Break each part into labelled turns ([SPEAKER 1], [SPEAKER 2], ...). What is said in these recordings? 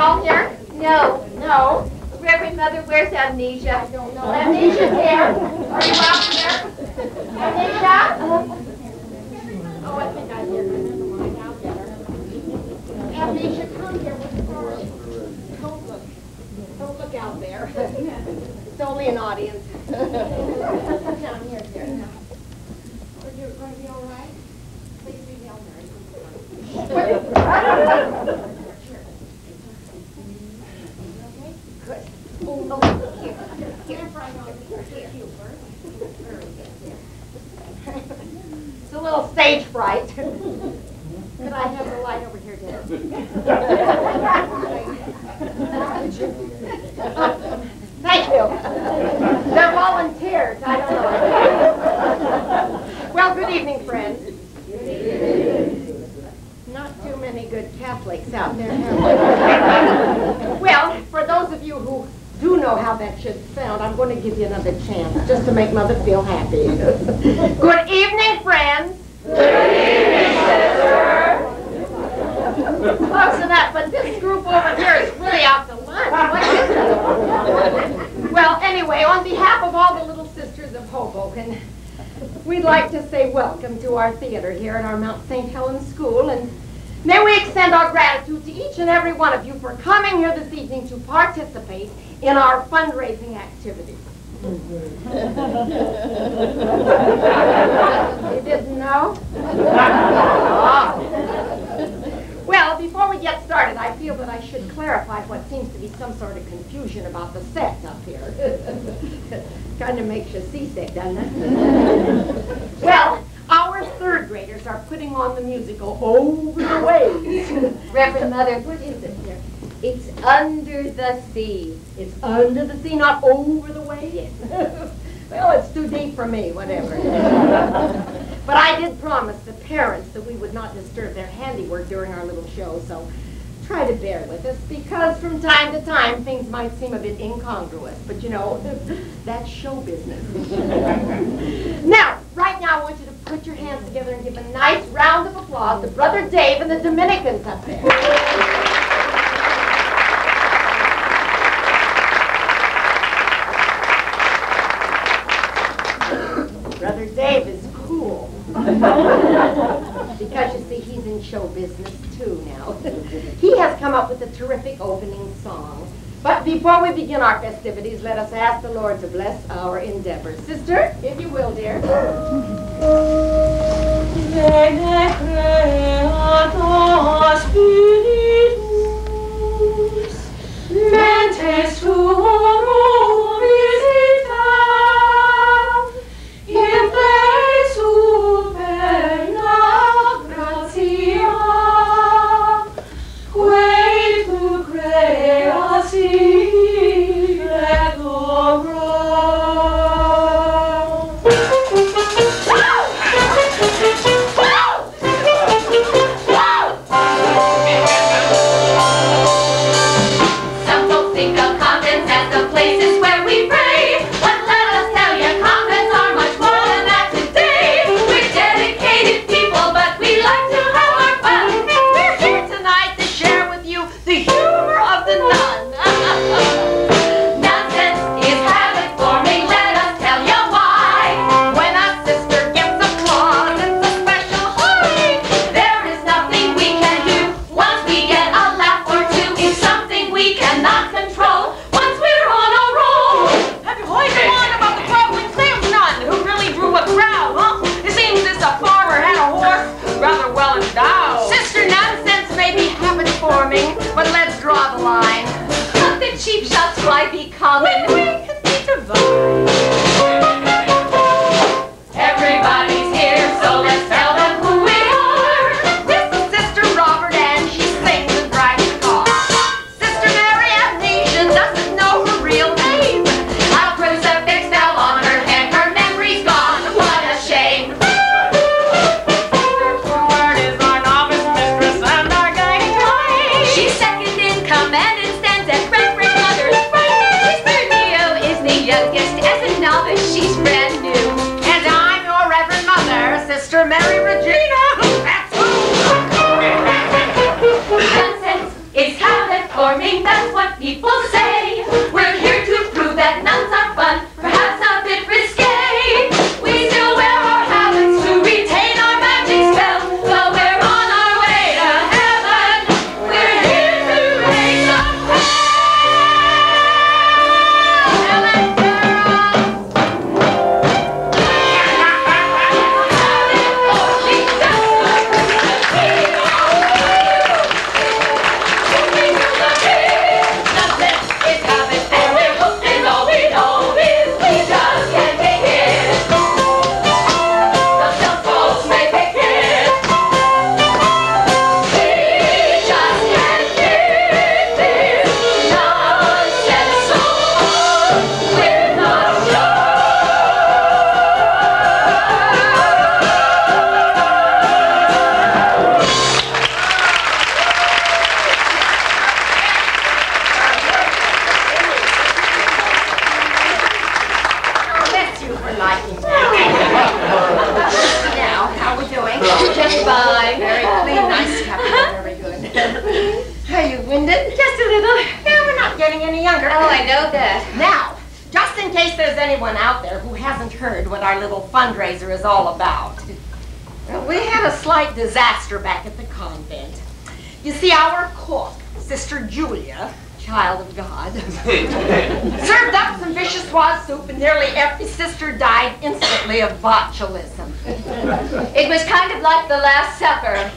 [SPEAKER 1] all here?
[SPEAKER 2] No.
[SPEAKER 1] No. Reverend Mother, where's Amnesia?
[SPEAKER 2] I don't know. Amnesia's here.
[SPEAKER 1] Are you out there?
[SPEAKER 2] Amnesia?
[SPEAKER 1] Oh, I think I hear her. Never mind. I'll get her.
[SPEAKER 2] Amnesia, come here. Don't look. Don't look out there. It's only an audience. Sit down here, dear. Now. Are you going to be all right? Please be Hail Mary. Good. Oh, here. Here. It's a little stage fright. Could I have the light over here, dear? Thank you. They're volunteers. I don't know. Well, good evening, friends. Not too many good Catholics out there, have there? Well, for those of you who do know how that should sound, I'm going to give you another chance just to make Mother feel happy. Good evening, friends.
[SPEAKER 1] Good evening, sister.
[SPEAKER 2] Close enough, but this group over here is really out to lunch. What is it? Well, anyway, on behalf of all the little sisters of Hoboken, we'd like to say welcome to our theater here at our Mount St. Helens School, and may we extend our gratitude to each and every one of you for coming here this evening to participate in our fundraising activities. You didn't know? Well, before we get started, I feel that I should clarify what seems to be some sort of confusion about the set up here. Kind of makes you seasick, doesn't it? Well, our third graders are putting on the musical Over the Waves.
[SPEAKER 1] Reverend Mother, what is it here? It's Under the Sea.
[SPEAKER 2] It's under the sea, not over the waves. Well, it's too deep for me, whatever. But I did promise the parents that we would not disturb their handiwork during our little show, so try to bear with us, because from time to time things might seem a bit incongruous, but you know, that's show business. Now, right now I want you to put your hands together and give a nice round of applause to Brother Dave and the Dominicans up there. Brother Dave is cool. Because you see, he's in show business too now. He has come up with a terrific opening song. But before we begin our festivities, let us ask the Lord to bless our endeavors. Sister, if you will, dear.
[SPEAKER 3] Bene creator spiritus, mentes tuorum visita, in plei superna gratia, quae tu creasi et obra.
[SPEAKER 2] Sister Nunsense may be habit-forming, but let's draw the line.
[SPEAKER 1] Let the cheap shots fly be common. We can be divine. Everybody's here, so let's tell them who we are.
[SPEAKER 2] This is Sister Robert Ann. She sings and drives the car. Sister Mary Amnesia doesn't know her real name.
[SPEAKER 1] A crucifix fell on her head, her memory's gone. What a shame. She's second in command and stands at Reverend Mother's right. Sister Neo is the youngest. As a novice, she's brand new.
[SPEAKER 2] And I'm your Reverend Mother, Sister Mary Regina. That's who.
[SPEAKER 1] Nonsense is habit for charming, that's what people say. We're here to prove that nuns are fun, perhaps a bit risque. We still wear our habits to retain our magic spell, but we're on our way to heaven. We're here to raise a Helen girls.
[SPEAKER 2] Just fine. Very clean, nice captain. Very good. Are you winded?
[SPEAKER 1] Just a little.
[SPEAKER 2] Yeah, we're not getting any younger.
[SPEAKER 1] Oh, I know that.
[SPEAKER 2] Now, just in case there's anyone out there who hasn't heard what our little fundraiser is all about, we had a slight disaster back at the convent. You see, our cook, Sister Julia, child of God, served up some vicious was soup, and nearly every sister died instantly of botulism.
[SPEAKER 1] It was kind of like the Last Supper.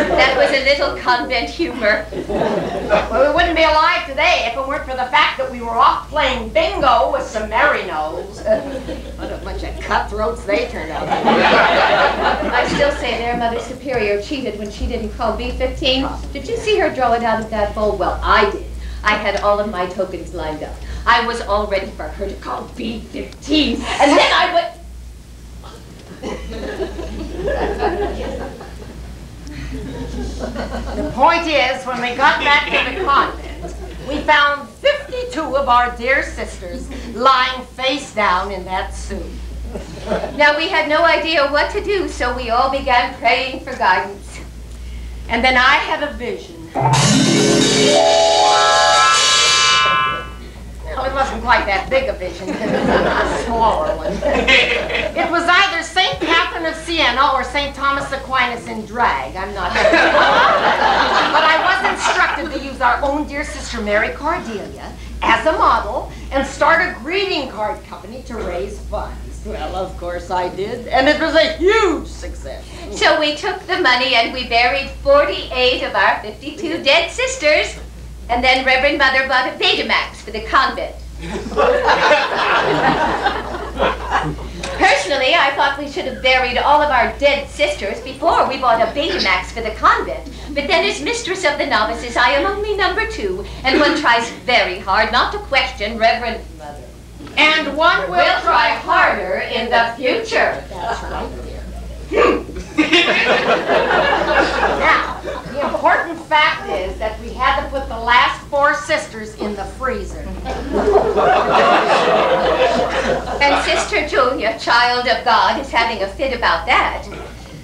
[SPEAKER 1] That was a little convent humor.
[SPEAKER 2] Well, we wouldn't be alive today if it weren't for the fact that we were off playing bingo with some merry-nose. What a bunch of cutthroats they turned out to be.
[SPEAKER 1] I still say their Mother Superior cheated when she didn't call B15. Did you see her draw it out of that bowl? Well, I did. I had all of my tokens lined up. I was all ready for her to call B15, and then I went...
[SPEAKER 2] The point is, when we got back to the convent, we found 52 of our dear sisters lying face down in that soup.
[SPEAKER 1] Now, we had no idea what to do, so we all began praying for guidance.
[SPEAKER 2] And then I had a vision. Well, it wasn't quite that big a vision. It was a smaller one. It was either St. Catherine of Siena or St. Thomas Aquinas in drag. I'm not sure. But I was instructed to use our own dear sister Mary Cordelia as a model and start a greeting card company to raise funds. Well, of course I did, and it was a huge success.
[SPEAKER 1] So we took the money and we buried 48 of our 52 dead sisters. And then Reverend Mother bought a Betamax for the convent. Personally, I thought we should have buried all of our dead sisters before we bought a Betamax for the convent. But then as mistress of the novices, I am only number 2, and one tries very hard not to question Reverend Mother.
[SPEAKER 2] And one
[SPEAKER 1] We'll try harder in the future.
[SPEAKER 2] That's right, dear. Now, the important fact is that we had to put the last 4 sisters in the freezer.
[SPEAKER 1] And Sister Julia, child of God, is having a fit about that.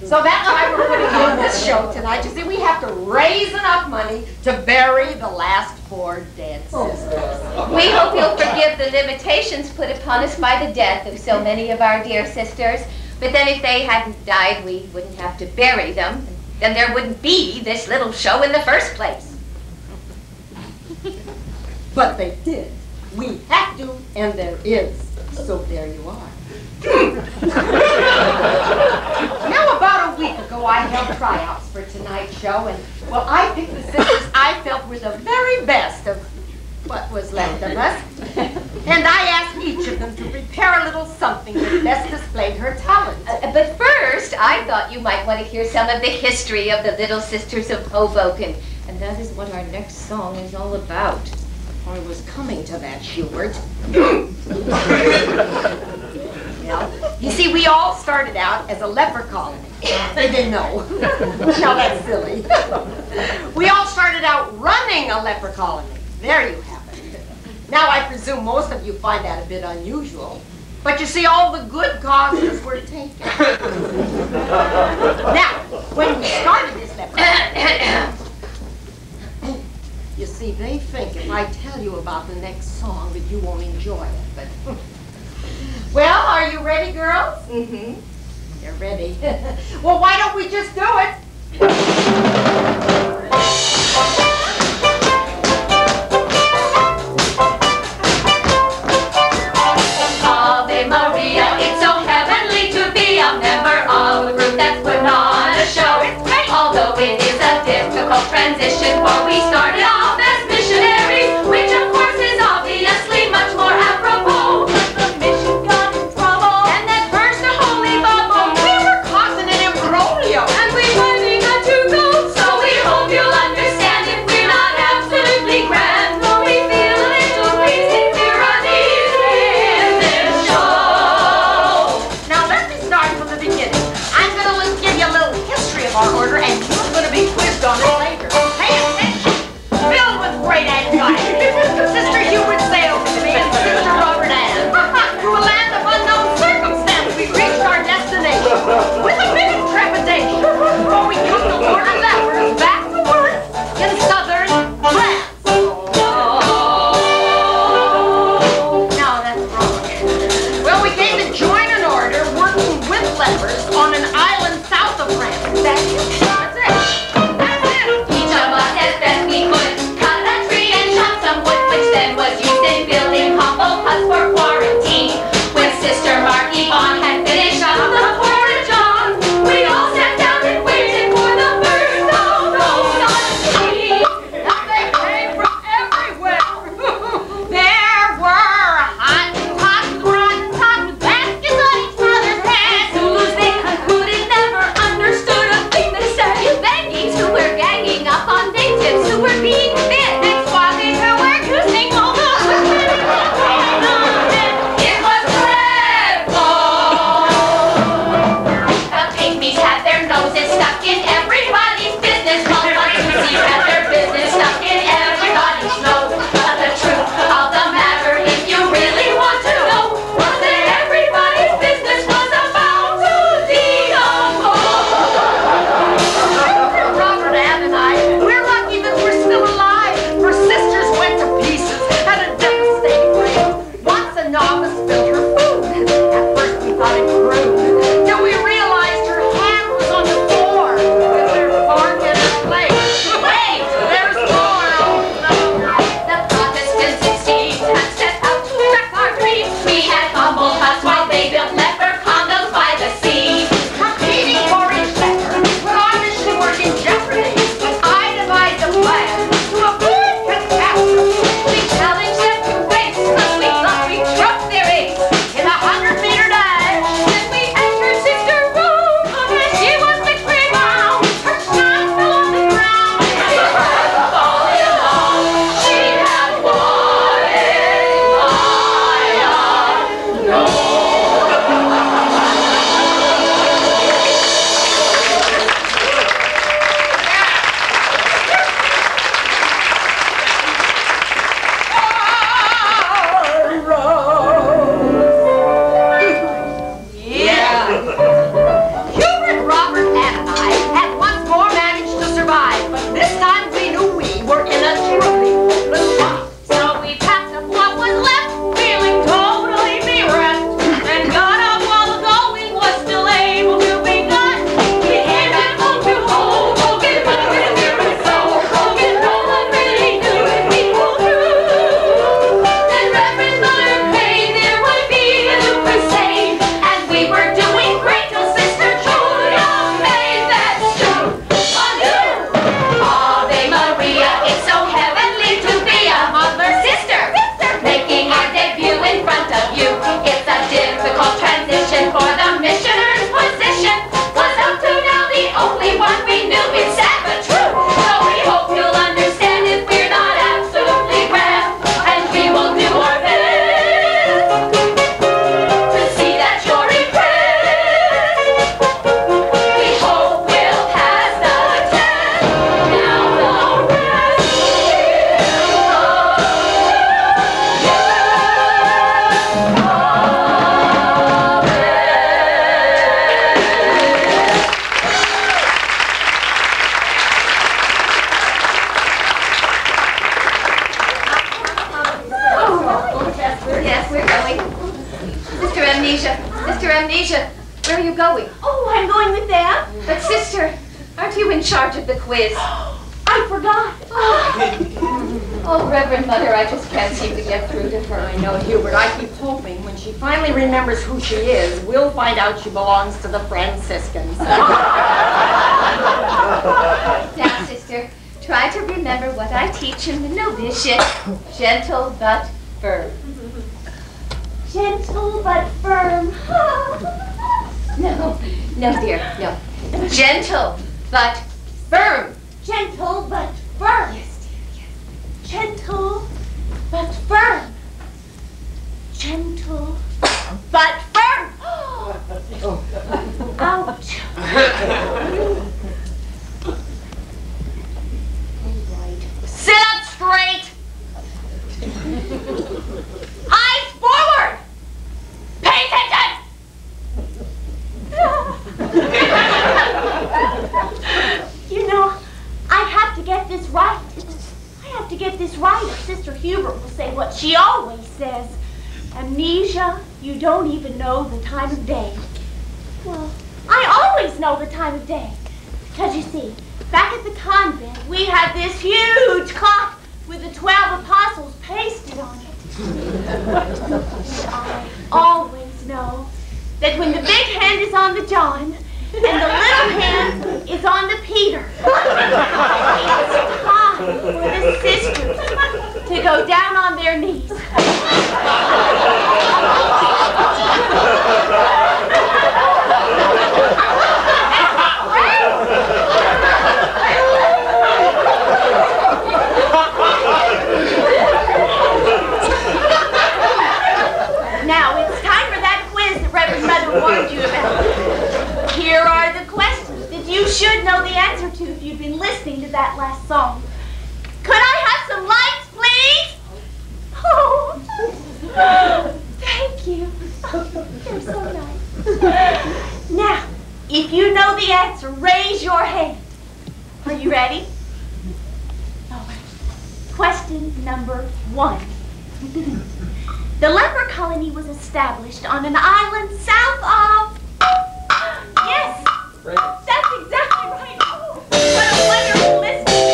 [SPEAKER 2] So that's why we're putting on this show tonight. You see, we have to raise enough money to bury the last 4 dead sisters.
[SPEAKER 1] We hope you'll forgive the limitations put upon us by the death of so many of our dear sisters. But then if they hadn't died, we wouldn't have to bury them. Then there wouldn't be this little show in the first place.
[SPEAKER 2] But they did. We have to, and there is. So there you are. Now, about a week ago, I held tryouts for tonight's show, and, well, I picked the sisters I felt were the very best of what was left of us. And I asked each of them to prepare a little something that best displayed her talent.
[SPEAKER 1] But first, I thought you might want to hear some of the history of the Little Sisters of Hoboken. And that is what our next song is all about.
[SPEAKER 2] I was coming to that, Schubert. Well, you see, we all started out as a leper colony. They didn't know. Now that's silly. We all started out running a leper colony. There you have it. Now, I presume most of you find that a bit unusual. But you see, all the good causes were taken. Now, when we started this lesson, you see, they think if I tell you about the next song that you won't enjoy it. But well, are you ready, girls? Mm-hmm. You're ready. Well, why don't we just do it?
[SPEAKER 1] Ave Maria, it's so heavenly to be a member of a group that's putting on a show. Although it is a difficult transition, for we started off as missionaries, which of course is obviously much more apropos. The mission got in trouble,
[SPEAKER 2] And that burst the holy bubble, we were causing an imbroglio.
[SPEAKER 1] and we finally got to go, so we Amnesia, Sister Amnesia, where are you going?
[SPEAKER 4] Oh, I'm going with them.
[SPEAKER 1] But sister, aren't you in charge of the quiz?
[SPEAKER 4] I forgot.
[SPEAKER 1] Oh, Reverend Mother, I just can't seem to get through to her.
[SPEAKER 2] I know, Hubert. I keep hoping when she finally remembers who she is, we'll find out she belongs to the Franciscans.
[SPEAKER 1] Now, sister, try to remember what I teach in the novitiate. Gentle but firm.
[SPEAKER 4] Gentle but firm.
[SPEAKER 1] No, dear, no. Gentle but firm.
[SPEAKER 4] Gentle but firm.
[SPEAKER 1] Yes, dear, yes.
[SPEAKER 4] Gentle but firm. Gentle but firm. Ouch.
[SPEAKER 2] Sit up straight! Eyes forward! Pay attention!
[SPEAKER 4] You know, I have to get this right. I have to get this right, or Sister Hubert will say what she always says. Amnesia, you don't even know the time of day. Well, I always know the time of day. Because you see, back at the convent, we had this huge clock with the 12 apostles pasted on it. I always know that when the big hand is on the John, and the little hand is on the Peter, it's time for the sisters to go down on their knees. Now, it's time for that quiz that Reverend Mother warned you about. Here are the questions that you should know the answer to if you've been listening to that last song. Could I have some lights, please? Oh, thank you. You're so nice. Now, if you know the answer, raise your hand. Are you ready? All right. Question number 1. The leper colony was established on an island south of... Yes!
[SPEAKER 5] Right.
[SPEAKER 4] That's exactly right! Oh, what a wonderful listening!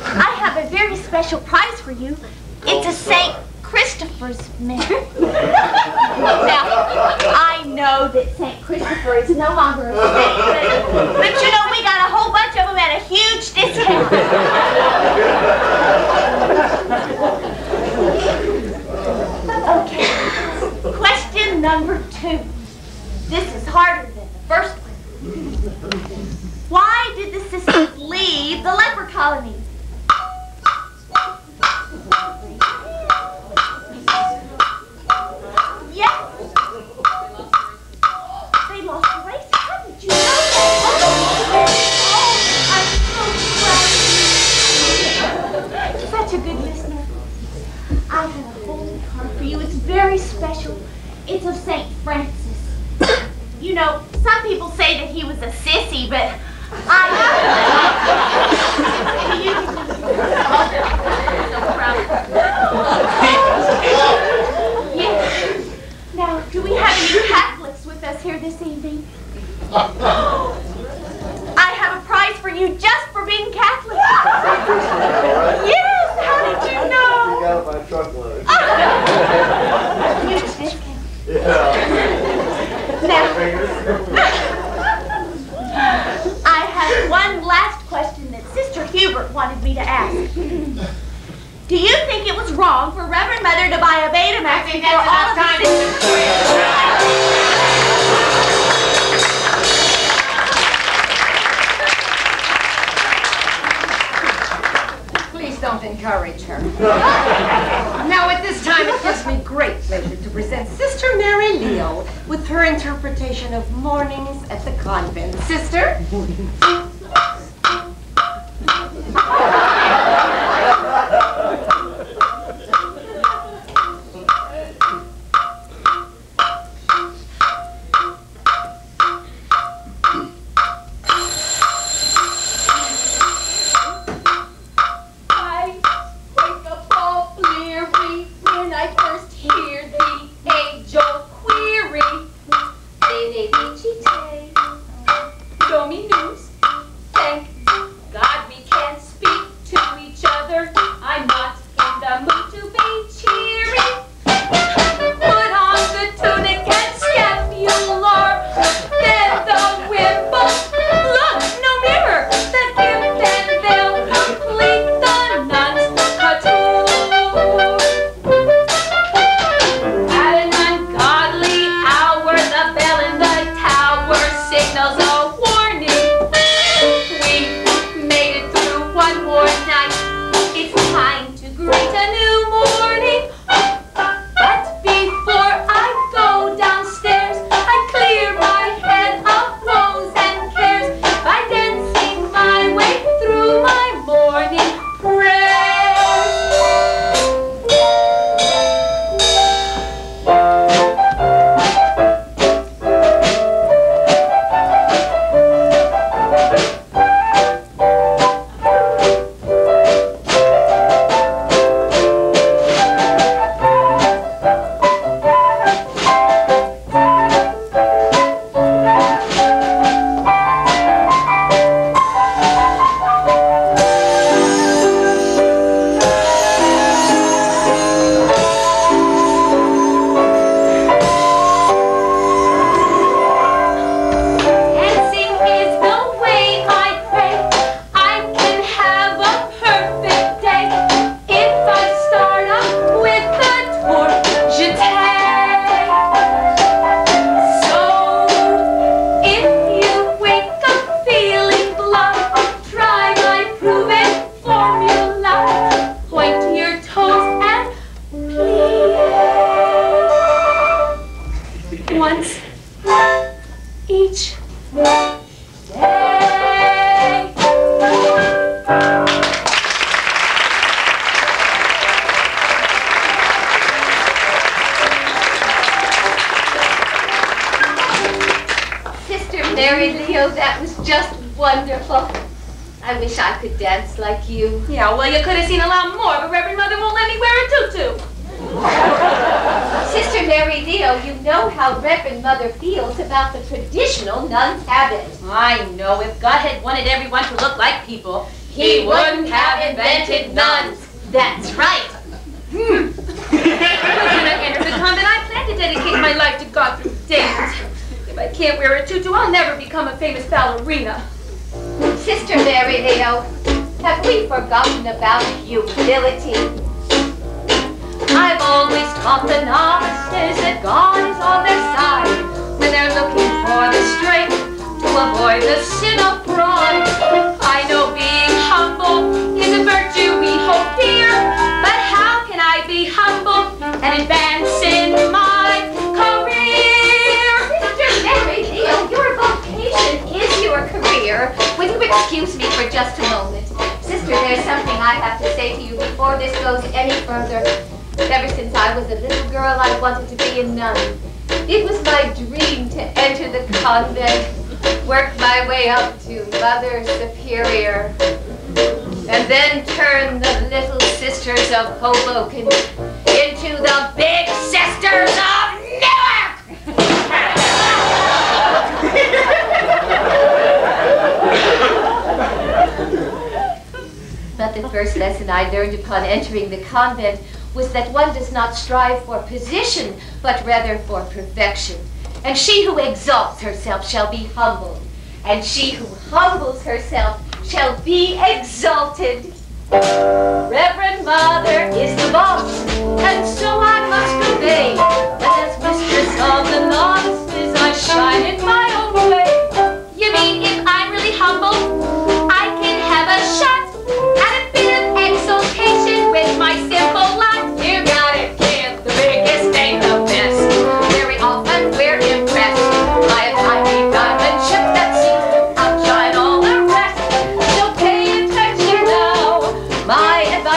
[SPEAKER 4] I have a very special prize for you. It's a St. Christopher's medal. Now, I know that St. Christopher is no longer a saint, but you know, we got a whole bunch of them at a huge discount. Okay, question number 2. This is harder than the first one. Why did the sisters leave the leper colony? Yes. They lost the race. How did you know that? Oh, I'm so proud. Such a good listener. I have a holy card for you. It's very special. It's of St. Francis. You know, some people say that he was a sissy, but Yes. Now, do we have any Catholics with us here this evening? I have a prize for you just for being Catholic. Yes, how did you know?
[SPEAKER 5] You got my truckload.
[SPEAKER 4] Huge discount.
[SPEAKER 5] Yeah.
[SPEAKER 4] Now, I have one last question that Sister Hubert wanted me to ask. Do you think it was wrong for Reverend Mother to buy a Betamax for all of the sisters?
[SPEAKER 2] Please don't encourage her. Now, at this time, it gives me great pleasure to present Sister Mary Leo with her interpretation of Mornings at the Convent. Sister?
[SPEAKER 3] I wake up all bleary when I first
[SPEAKER 1] Mother, I'm not in the mood to be cheery. Put on the tunic and scapular, then the wimple. Look, no mirror, the gift and they'll complete the nun's couture. At an ungodly hour, the bell in the tower signals a warning. We made it through one more night. It's time to greet a new morning. But before I go downstairs, I clear my head of woes and cares by dancing my way through my morning once each day.
[SPEAKER 6] Sister Mary Leo, that was just wonderful. I wish I could dance like you.
[SPEAKER 1] Yeah, well, you could have seen a lot more, but Reverend Mother won't let me wear a tutu.
[SPEAKER 6] Sister Mary Leo, you know how Reverend Mother feels about the traditional nun's habit.
[SPEAKER 1] I know. If God had wanted everyone to look like people, He wouldn't have invented nuns.
[SPEAKER 6] That's right.
[SPEAKER 1] When I enter the convent, I plan to dedicate my life to God through dance. If I can't wear a tutu, I'll never become a famous ballerina.
[SPEAKER 6] Sister Mary Leo, have we forgotten about humility?
[SPEAKER 1] I've always taught the novices that God is on their side when they're looking for the strength to avoid the sin of pride. I know being humble is a virtue we hold dear, but how can I be humble and advance in my career?
[SPEAKER 6] Sister Mary Leo, your vocation is your career. Will you excuse me for just a moment? Sister, there's something I have to say to you before this goes any further. Ever since I was a little girl, I wanted to be a nun. It was my dream to enter the convent, work my way up to Mother Superior, and then turn the little sisters of Hoboken into the big sisters of Newark! But the first lesson I learned upon entering the convent was that one does not strive for position, but rather for perfection. And she who exalts herself shall be humbled, and she who humbles herself shall be exalted. Reverend Mother is the boss, and so I must obey. But as mistress of the novices, I shine in my own way.
[SPEAKER 1] You mean if I'm really humble, I can have a shot at a bit of exaltation with my simple lot?
[SPEAKER 6] You got it, kid. The biggest ain't the best. Very often we're impressed by a tiny diamond ship that seems to outshine all the rest. So pay attention now. My advice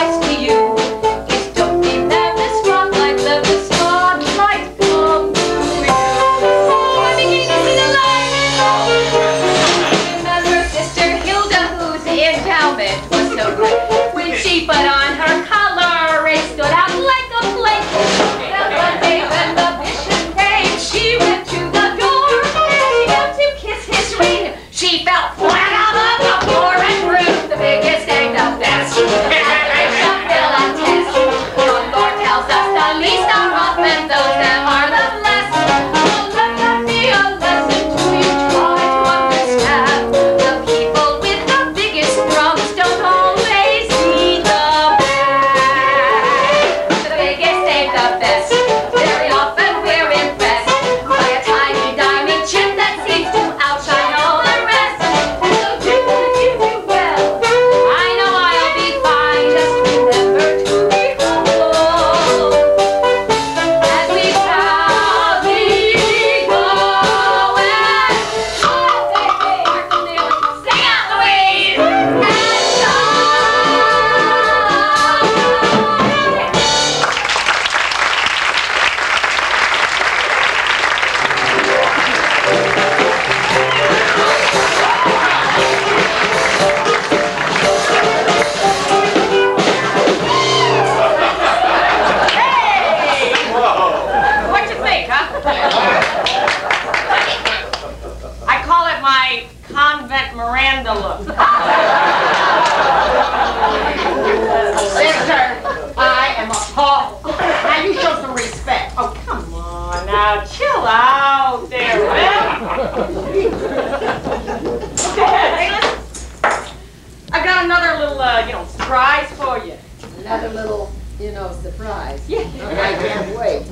[SPEAKER 3] for you.
[SPEAKER 2] Another little, you know, surprise.
[SPEAKER 3] Yeah.
[SPEAKER 2] I can't wait.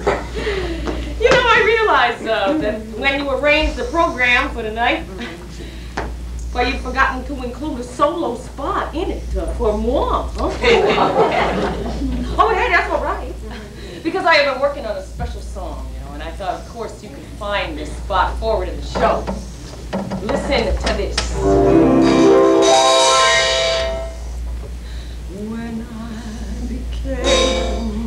[SPEAKER 3] You know, I realized that when you arranged the program for tonight, well, you've forgotten to include a solo spot in it for moi. Oh, hey, that's all right. Because I have been working on a special song, you know, and I thought, of course, you could find this spot forward in the show. Listen to this. When I became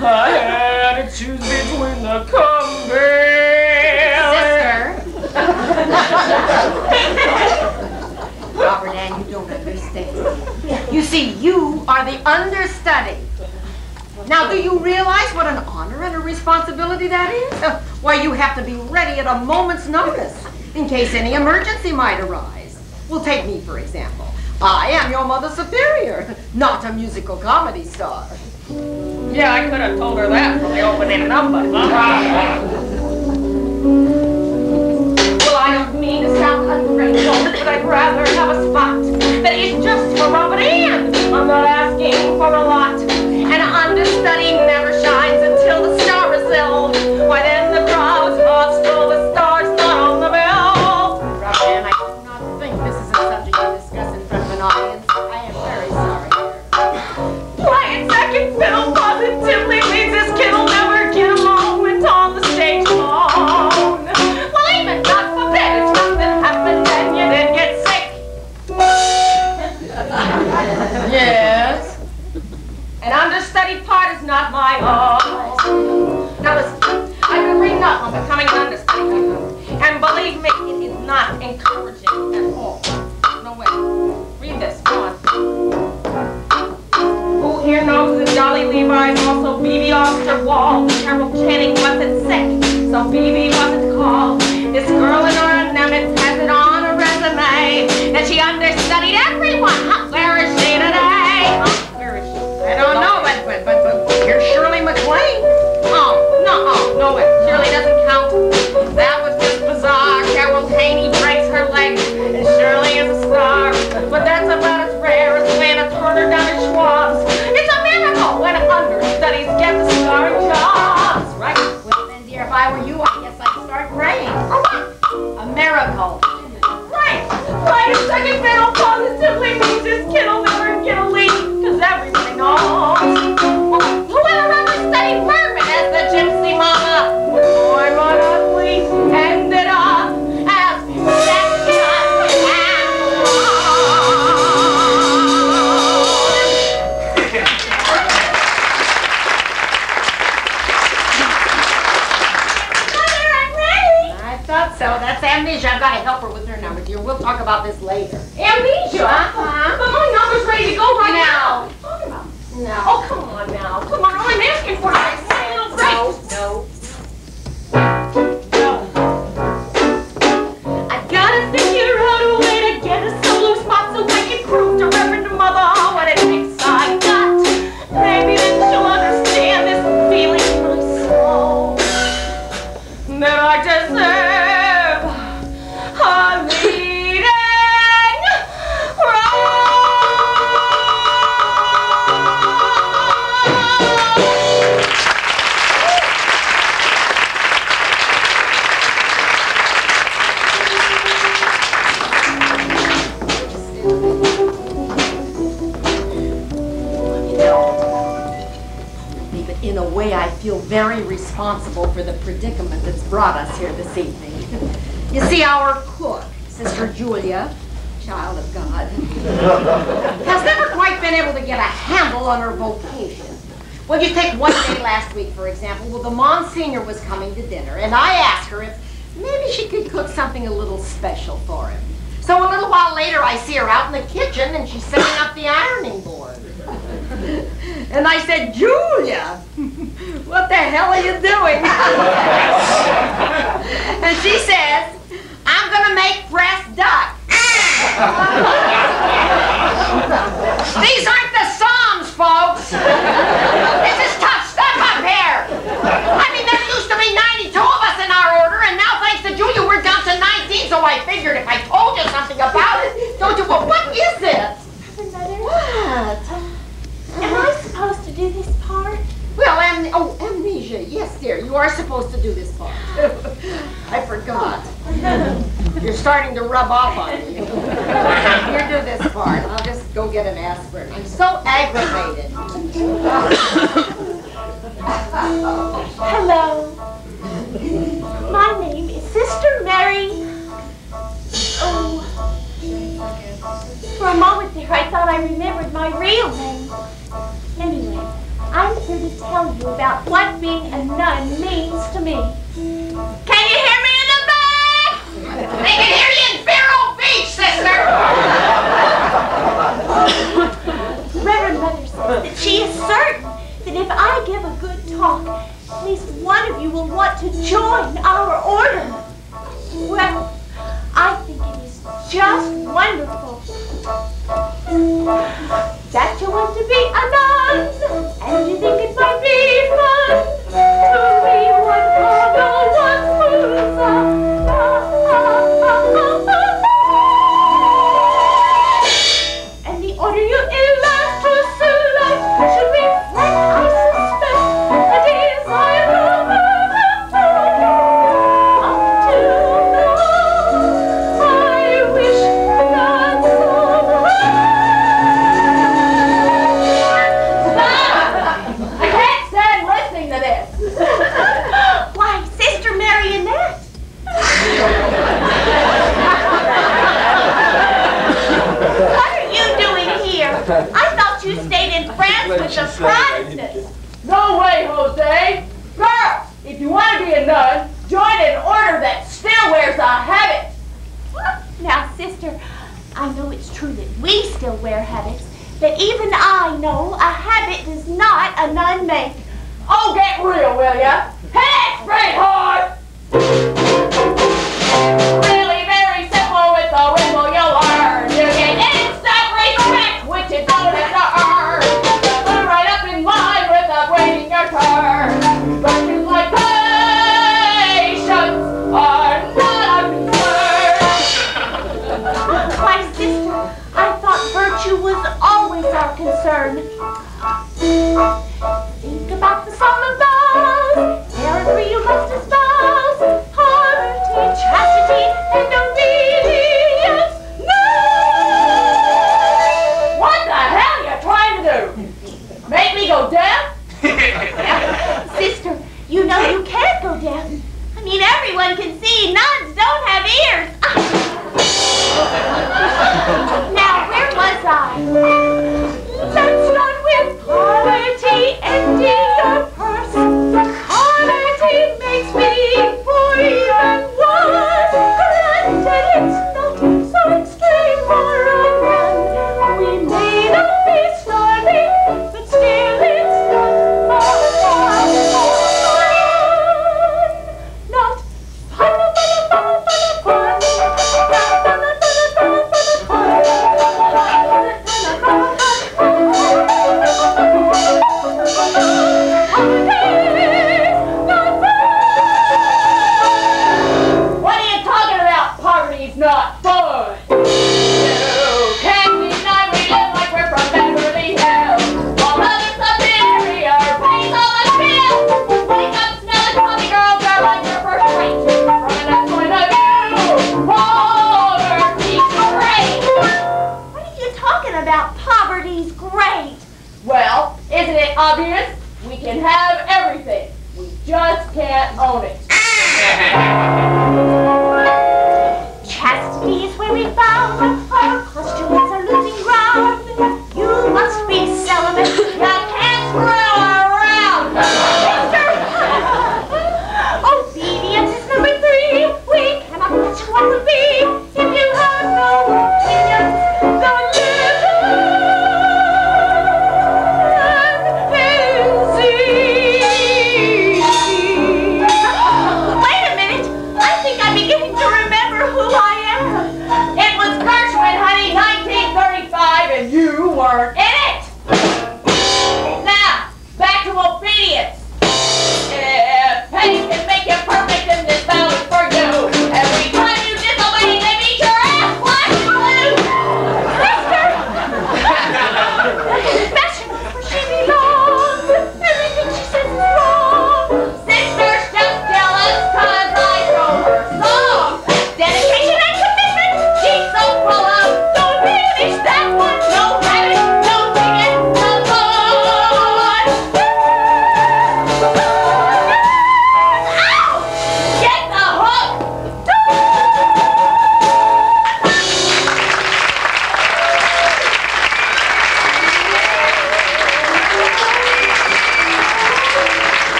[SPEAKER 3] I had to choose between the
[SPEAKER 2] Robert Ann, you don't understand. You see, you are the understudy. Now, do you realize what an honor and a responsibility that is? Why, you have to be ready at a moment's notice in case any emergency might arise. Well, take me, for example. I am your mother superior, not a musical comedy star.
[SPEAKER 3] Yeah, I could have told her that from the opening number. Well, I don't mean to sound ungrateful, but I'd rather have a spot that is just for Robert Ann. I'm not asking for a lot. An understudy never shines until the star is filled. Why then the crowds must fill the stars not on the bill.
[SPEAKER 2] Robert Ann, I do not think this is a subject to discuss in front of an audience. I am very sorry.
[SPEAKER 3] Playing second fiddle positively means this kid will never get a moment on the stage alone. Well, even God forbid if something happened and you did get sick. Yes. An understudy part is not my own. Now listen, I've been reading up on becoming an understudy, and believe me, it is not encouraging at all. No way. Read this, go on. Who here knows that Dolly Levi is also B.B. Osterwald? Carol Channing wasn't sick, so B.B. wasn't called. This girl in her Nemitz has it on her resume that she understudied everyone. Huh? Where is she today? Huh? Where is she?
[SPEAKER 2] I don't know, but here's Shirley MacLaine.
[SPEAKER 3] No way. Shirley doesn't count. That was just bizarre. Carol Haney breaks her leg, and Shirley is a star. But that's about as rare as Lana Turner down at Schwab's. It's a miracle when understudies get the starring jobs, right?
[SPEAKER 2] Well, then, dear, if I were you, I guess I'd start praying.
[SPEAKER 3] For what?
[SPEAKER 2] A miracle.
[SPEAKER 3] Right. Playing second fiddle positively means this kid will never get a lead, because everybody knows. Whoever understudied Bergman as the gypsy mama, boy, but ugly, ended up as second
[SPEAKER 2] I thought so. That's amnesia. I've got to help her with her number, dear. We'll talk about this later.
[SPEAKER 3] Amnesia? But my number's ready to go right now. What are you talking about?
[SPEAKER 2] No.
[SPEAKER 3] Oh, come on now. Come on, I'm asking for it. Say a little grace.
[SPEAKER 2] No.
[SPEAKER 3] I gotta figure out a way to get a solo spot so I can prove to Reverend Mother what it thinks I got. Maybe then she'll understand this feeling in my soul that I deserve a leading role.
[SPEAKER 2] In a way, I feel very responsible for the predicament that's brought us here this evening. You see, our cook, Sister Julia, child of God, has never quite been able to get a handle on her vocation. Well, you take one day last week, for example. Well, the Monsignor was coming to dinner, and I asked her if maybe she could cook something a little special for him. So a little while later, I see her out in the kitchen, and she's setting up the ironing board. And I said, Julia, what the hell are you doing? And she says, I'm going to make pressed duck. These aren't the Psalms, folks. This is tough stuff up here. I mean, there used to be 92 of us in our figured if I told you something about it, don't you? Well, what is it?
[SPEAKER 4] Reverend Mother,
[SPEAKER 2] What?
[SPEAKER 4] am I supposed to do this part?
[SPEAKER 2] Well, amnesia. Yes, dear, you are supposed to do this part. I forgot. You're starting to rub off on me. You do this part. I'll just go get an aspirin. I'm so aggravated.
[SPEAKER 4] Hello. My name is Sister Mary. Oh. For a moment there, I thought I remembered my real name. Anyway, I'm here to tell you about what being a nun means to me. Can you hear me in the back?
[SPEAKER 3] They can hear you in Vero Beach, sister!
[SPEAKER 4] Reverend Mother says that she is certain that if I give a good talk, at least one of you will want to join our order. Well, I think it is just wonderful that you want to be a nun, and you think it might be fun to be one of the ones who's and the order you elect to select should reflect, I suspect, a desire of I wish that
[SPEAKER 3] I can't stand listening to this.
[SPEAKER 4] Why, Sister Marionette! What are you doing here? I thought you stayed in France with the Protestants.
[SPEAKER 3] No way, Jose. Girl, if you want to be a nun, join an order that still wears a habit.
[SPEAKER 4] Now, sister, I know it's true that we still wear habits, but even I know a habit does not a nun make.
[SPEAKER 3] Oh, get real, will ya? Head straight hard! Really very simple with the wimble you'll learn. You get instant respect, which you don't have to earn. Put right up in line with upgrading your turn. Virtues like patience are not a concern.
[SPEAKER 4] My sister, I thought virtue was always our concern. Think about the Song of Vows. There are three you must espouse: poverty, chastity, and obedience. No!
[SPEAKER 3] What the hell are you trying to do? Make me go deaf?
[SPEAKER 4] Sister, you know you can't go deaf. I mean, everyone can see nuns don't have ears. Now, where was I? Let's start with poverty, empty your purse. Poverty makes me poor even worse. Granted, it's not so extreme for a man. We may not be starving, but still it's not fun. Not fun.
[SPEAKER 3] What are you talking about? Poverty's not fun. You can't deny we live like we're from Beverly Hills. While others superior pays all the bills. Wake up, smelling coffee girls are like your first rate. From that point of view, poverty's great.
[SPEAKER 4] What are you talking about? Poverty's great.
[SPEAKER 3] Well, isn't it obvious? We can have everything. We just can't own it.
[SPEAKER 4] Chastity is where we found our postulates are losing ground. You must be celibate.
[SPEAKER 3] You can't screw around.
[SPEAKER 4] Obedience is number 3. We cannot question what would be if you have no opinions. Don't live Wait a minute. I think I'm beginning to remember who I am.
[SPEAKER 3] It was Gershwin, honey, 1935, and you weren't in it. Now, back to obedience. If pennies can make you perfect, then this vow is for you. Every time you disobey, they beat you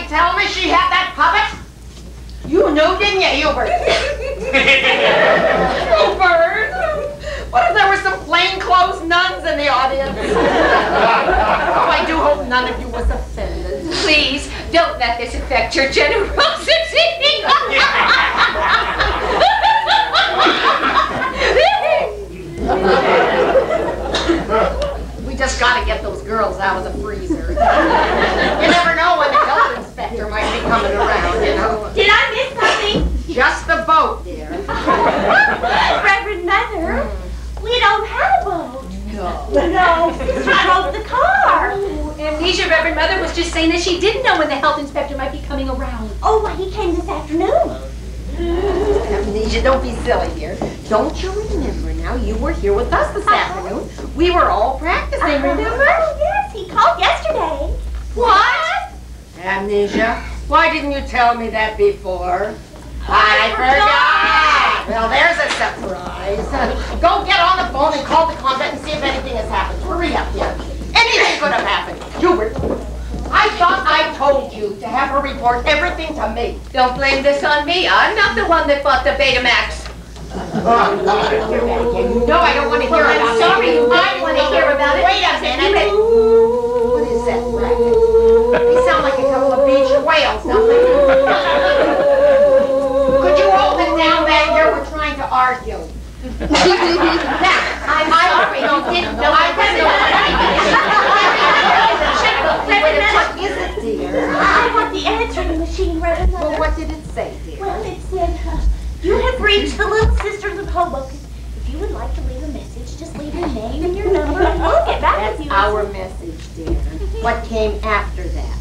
[SPEAKER 2] tell me she had that puppet? You knew, didn't you, Hubert? Hubert! What if there were some plainclothes nuns in the audience? Oh, I do hope none of you was offended.
[SPEAKER 6] Please, don't let this affect your generosity.
[SPEAKER 2] We just gotta get those girls out of the freezer. You never know when the health inspector might be coming around, you know.
[SPEAKER 4] Did I miss something?
[SPEAKER 2] Just the boat, dear.
[SPEAKER 4] Reverend Mother, we don't have a boat. No, Sister drove the car.
[SPEAKER 6] Amnesia, Reverend Mother was just saying that she didn't know when the health inspector might be coming around.
[SPEAKER 4] Oh, well, he came this afternoon.
[SPEAKER 2] Amnesia, don't be silly, dear. Don't you remember now? You were here with us this afternoon. We were all practicing, remember?
[SPEAKER 4] Oh, yes, he called yesterday.
[SPEAKER 2] What? Amnesia, why didn't you tell me that before? I forgot. Well, there's a surprise. Go get on the phone and call the convent and see if anything has happened. Hurry up, dear. Anything could have happened. Hubert, I thought I told you to have her report everything to me.
[SPEAKER 6] Don't blame this on me. I'm not the one that bought the Betamax.
[SPEAKER 2] You know I don't want to hear about it.
[SPEAKER 6] I'm sorry, you might want to hear about it.
[SPEAKER 2] Wait a minute. What is that racket? They sound like a couple of beach whales, don't they? Could you hold it down back here? We're trying to argue. Now, I'm sorry. You didn't know I wasn't. What is it, dear?
[SPEAKER 4] I have the answering machine, Reverend Mother.
[SPEAKER 2] Well, what did it say, dear?
[SPEAKER 4] Well, it said, you have reached the Little Sisters of Hoboken. If you would like to leave a message, just leave your name and your number, and we'll get back
[SPEAKER 2] That's
[SPEAKER 4] with you.
[SPEAKER 2] our message, dear. What came after that?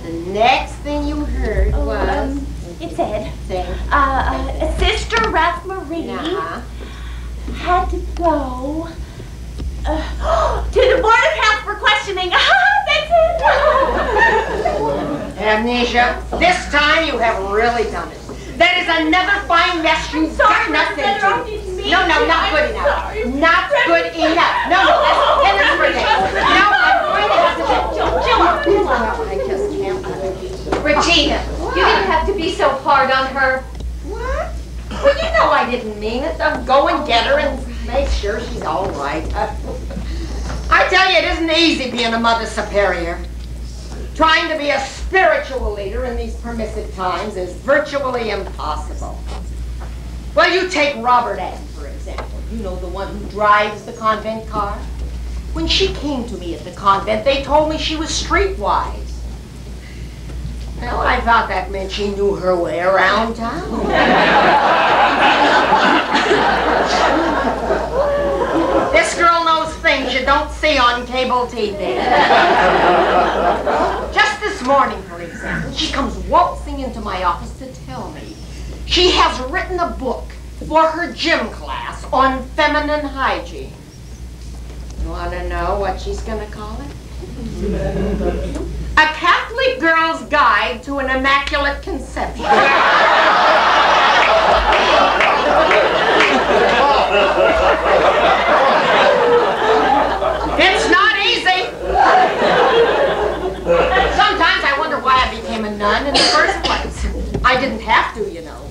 [SPEAKER 2] The next thing you heard was...
[SPEAKER 4] It said,
[SPEAKER 2] Say.
[SPEAKER 4] Sister Rathmarie had to go to the Board of Health for questioning. That's it.
[SPEAKER 2] Amnesia, this time you have really done it. That is another fine mess you've got nothing to. No, not good enough. Not good enough. No, that's for days. No, I'm going to have to chill out. I just can't.
[SPEAKER 6] Regina, you didn't have to be so hard on her.
[SPEAKER 2] What? Well, you know I didn't mean it. I'll go and get her and make sure she's all right. I tell you, it isn't easy being a Mother Superior. Trying to be a spiritual leader in these permissive times is virtually impossible. Well, you take Robert Ann, for example. You know, the one who drives the convent car. When she came to me at the convent, they told me she was streetwise. Well, I thought that meant she knew her way around town. This girl knows things you don't see on cable TV. Just this morning, for example, she comes waltzing into my office to tell me she has written a book for her gym class on feminine hygiene. You want to know what she's going to call it? A Catholic Girl's Guide to an Immaculate Conception. It's not easy. Sometimes I wonder why I became a nun in the first place. I didn't have to, you know.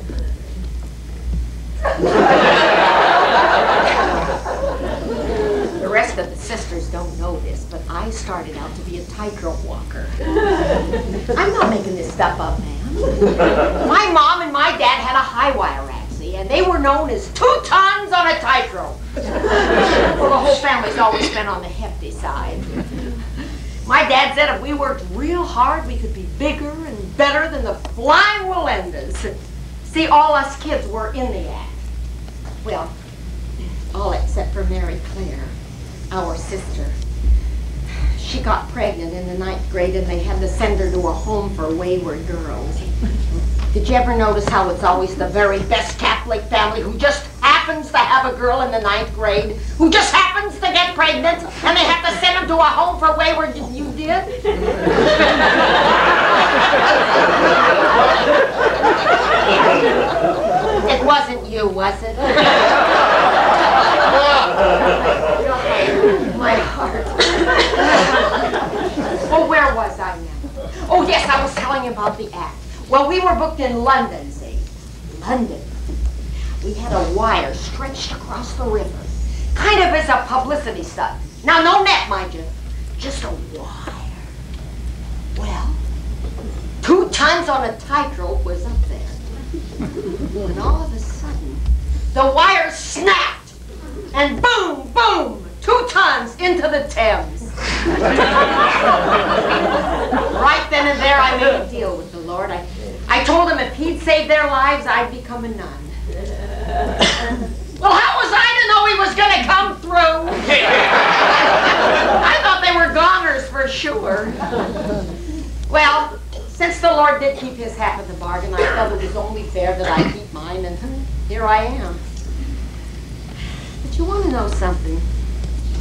[SPEAKER 2] The rest of the sisters don't know this, but I started out to be a tightrope walker. I'm not making this stuff up, man. My mom and my dad had a high wire accident, and they were known as 2 tons on a tightrope. Well, the whole family's always been on the hefty side. My dad said if we worked real hard, we could be bigger and better than the Flying Walendas. See, all us kids were in the act. Well, all except for Mary Claire, our sister. She got pregnant in the 9th grade and they had to send her to a home for wayward girls. Did you ever notice how it's always the very best Catholic family who just happens to have a girl in the 9th grade, who just happens to get pregnant, and they have to send them to a home for wayward? You did? It wasn't you, was it? My heart. Oh, where was I now? Oh, yes, I was telling you about about the act. Well, we were booked in London, see? London. We had a wire stretched across the river. Kind of as a publicity stunt. Now, no net, mind you. Just a wire. Well, 2 tons on a tightrope was up there. When all of a sudden, the wire snapped. And boom, boom, 2 tons into the Thames. Right then and there, I made a deal with the Lord. I told him if he'd save their lives, I'd become a nun. Well, how was I to know he was going to come through? I thought they were goners for sure. Well, since the Lord did keep his half of the bargain, I felt it was only fair that I keep mine, and here I am. But you want to know something?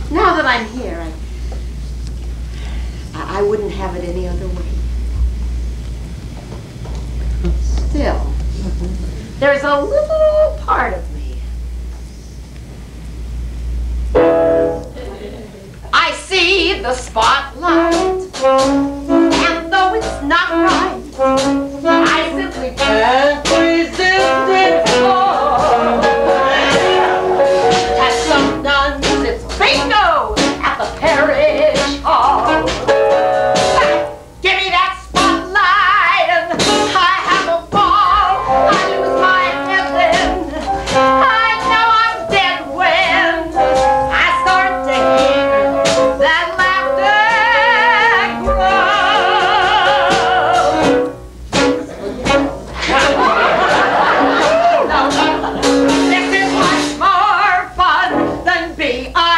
[SPEAKER 2] Now that I'm here, I wouldn't have it any other way. Still, there's a little part of me. I see the spotlight, and though it's not right, I simply can't resist it. At some nuns, it's bingo at the parish hall. Give me that spotlight and I have a ball. I lose my head then. I know I'm dead when I start to hear that laughter grow. This is much more fun than B-I-N-G-O.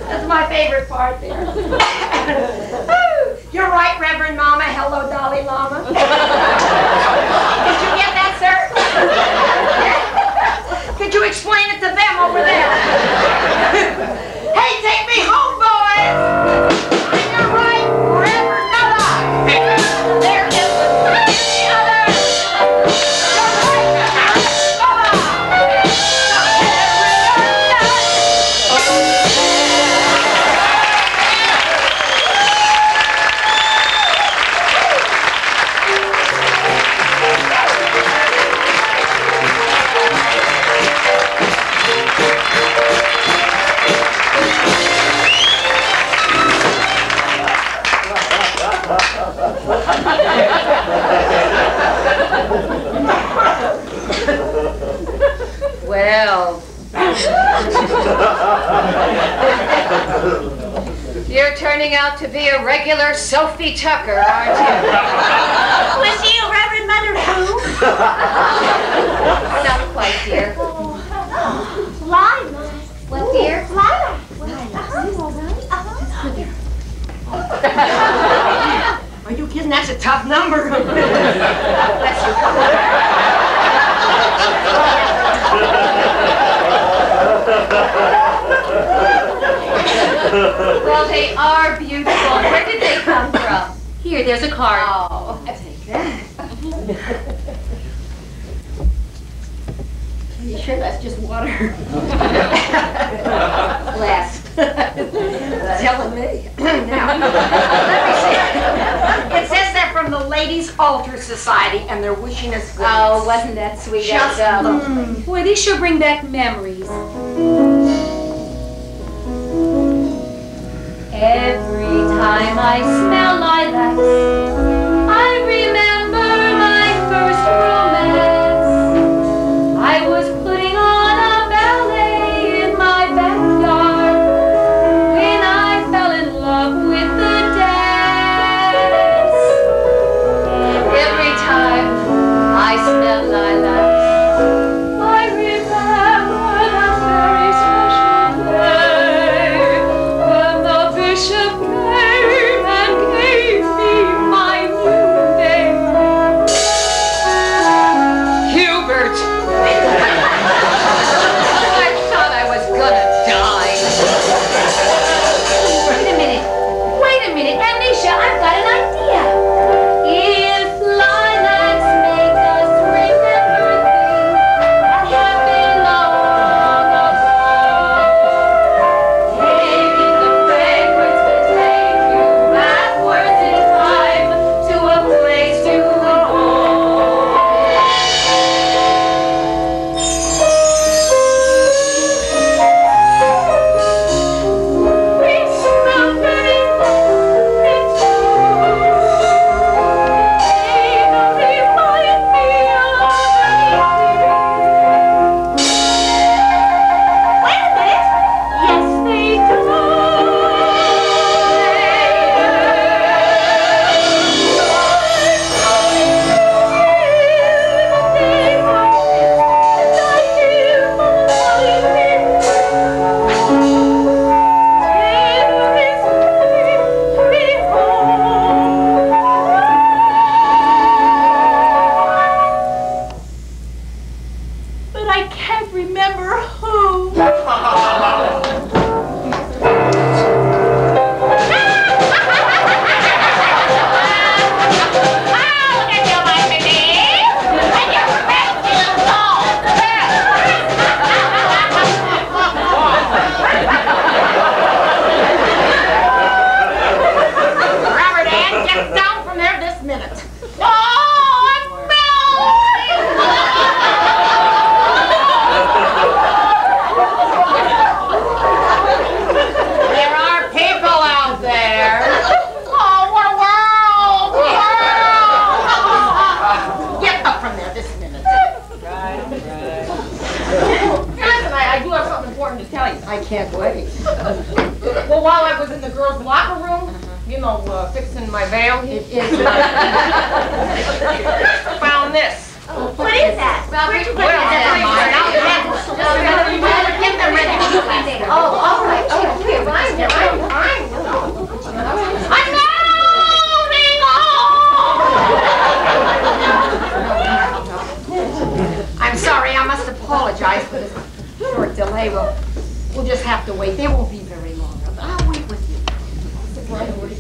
[SPEAKER 2] That's my favorite part there. You're right, Reverend Mama. Hello, Dalai Lama. Did you get that, sir? Could you explain it to them over there? Hey, take me home, boys! And you're right, Reverend Mother. There isn't any other. You're right, Reverend Mother. Well, you're turning out to be a regular Sophie Tucker, aren't you?
[SPEAKER 4] Was she a Reverend Mother who?
[SPEAKER 6] Not quite, dear.
[SPEAKER 4] Lilac.
[SPEAKER 6] What, dear?
[SPEAKER 4] Lilac.
[SPEAKER 2] Are you kidding? That's a tough number.
[SPEAKER 6] Bless you. Well, they are beautiful. Where did they come from? Here, there's a card. Oh, take that.
[SPEAKER 2] Are you sure that's just water?
[SPEAKER 6] Blessed.
[SPEAKER 2] Telling me. Now, let me see. It says they're from the Ladies' Altar Society, and they're wishing us good.
[SPEAKER 6] Oh, wasn't that sweet?
[SPEAKER 2] Just lovely.
[SPEAKER 7] Boy, these sure bring back memories. Every time I smell lilacs, I remember my first romance. I was putting on a ballet in my backyard when I fell in love with the dance.
[SPEAKER 6] Every time I smell lilacs,
[SPEAKER 7] I remember that very special day when the bishop
[SPEAKER 4] remember who.
[SPEAKER 2] I can't wait.
[SPEAKER 3] Well, while I was in the girls' locker room, you know, fixing my veil, found this.
[SPEAKER 4] What is that? Where'd you put that?
[SPEAKER 6] Get them ready. Oh, all right. Oh, here, fine.
[SPEAKER 2] I'm sorry, I must apologize for this short delay. We'll just have to wait. They won't be very long. I'll wait with you. Sit right over here.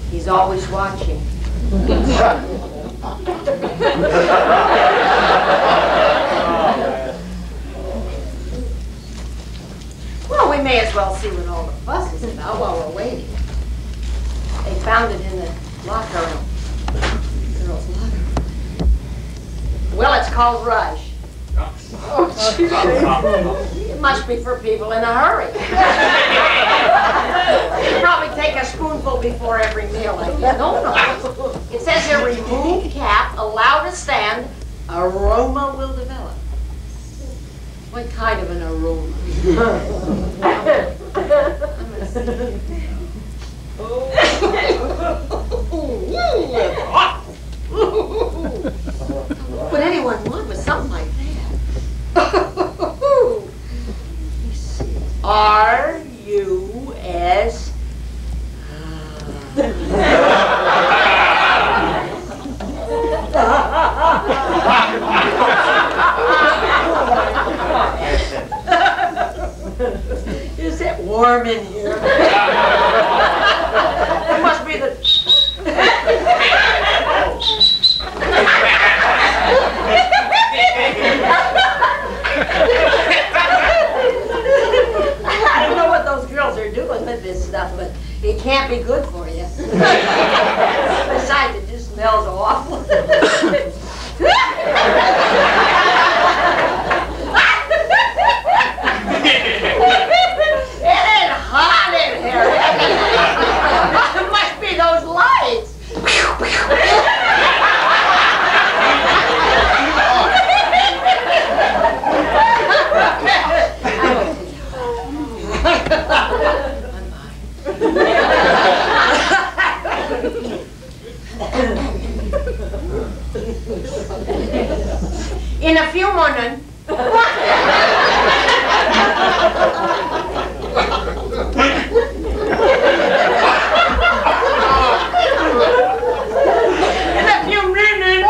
[SPEAKER 2] He's always watching. Well, we may as well see what all the fuss is about while we're waiting. They found it in the locker room. Girls' locker room. Well, it's called Rush. It must be for people in a hurry. You probably take a spoonful before every meal. I guess. No. It says here, remove cap, allow to stand, aroma will develop. What kind of an aroma? What would anyone want with something like that? R-U-S. Is it warm in here? It must be the... I don't know what those girls are doing with this stuff, but it can't be good for you. Besides, it just smells awful. It ain't hot in here. It must be those lights. In a few moments. In a few minutes.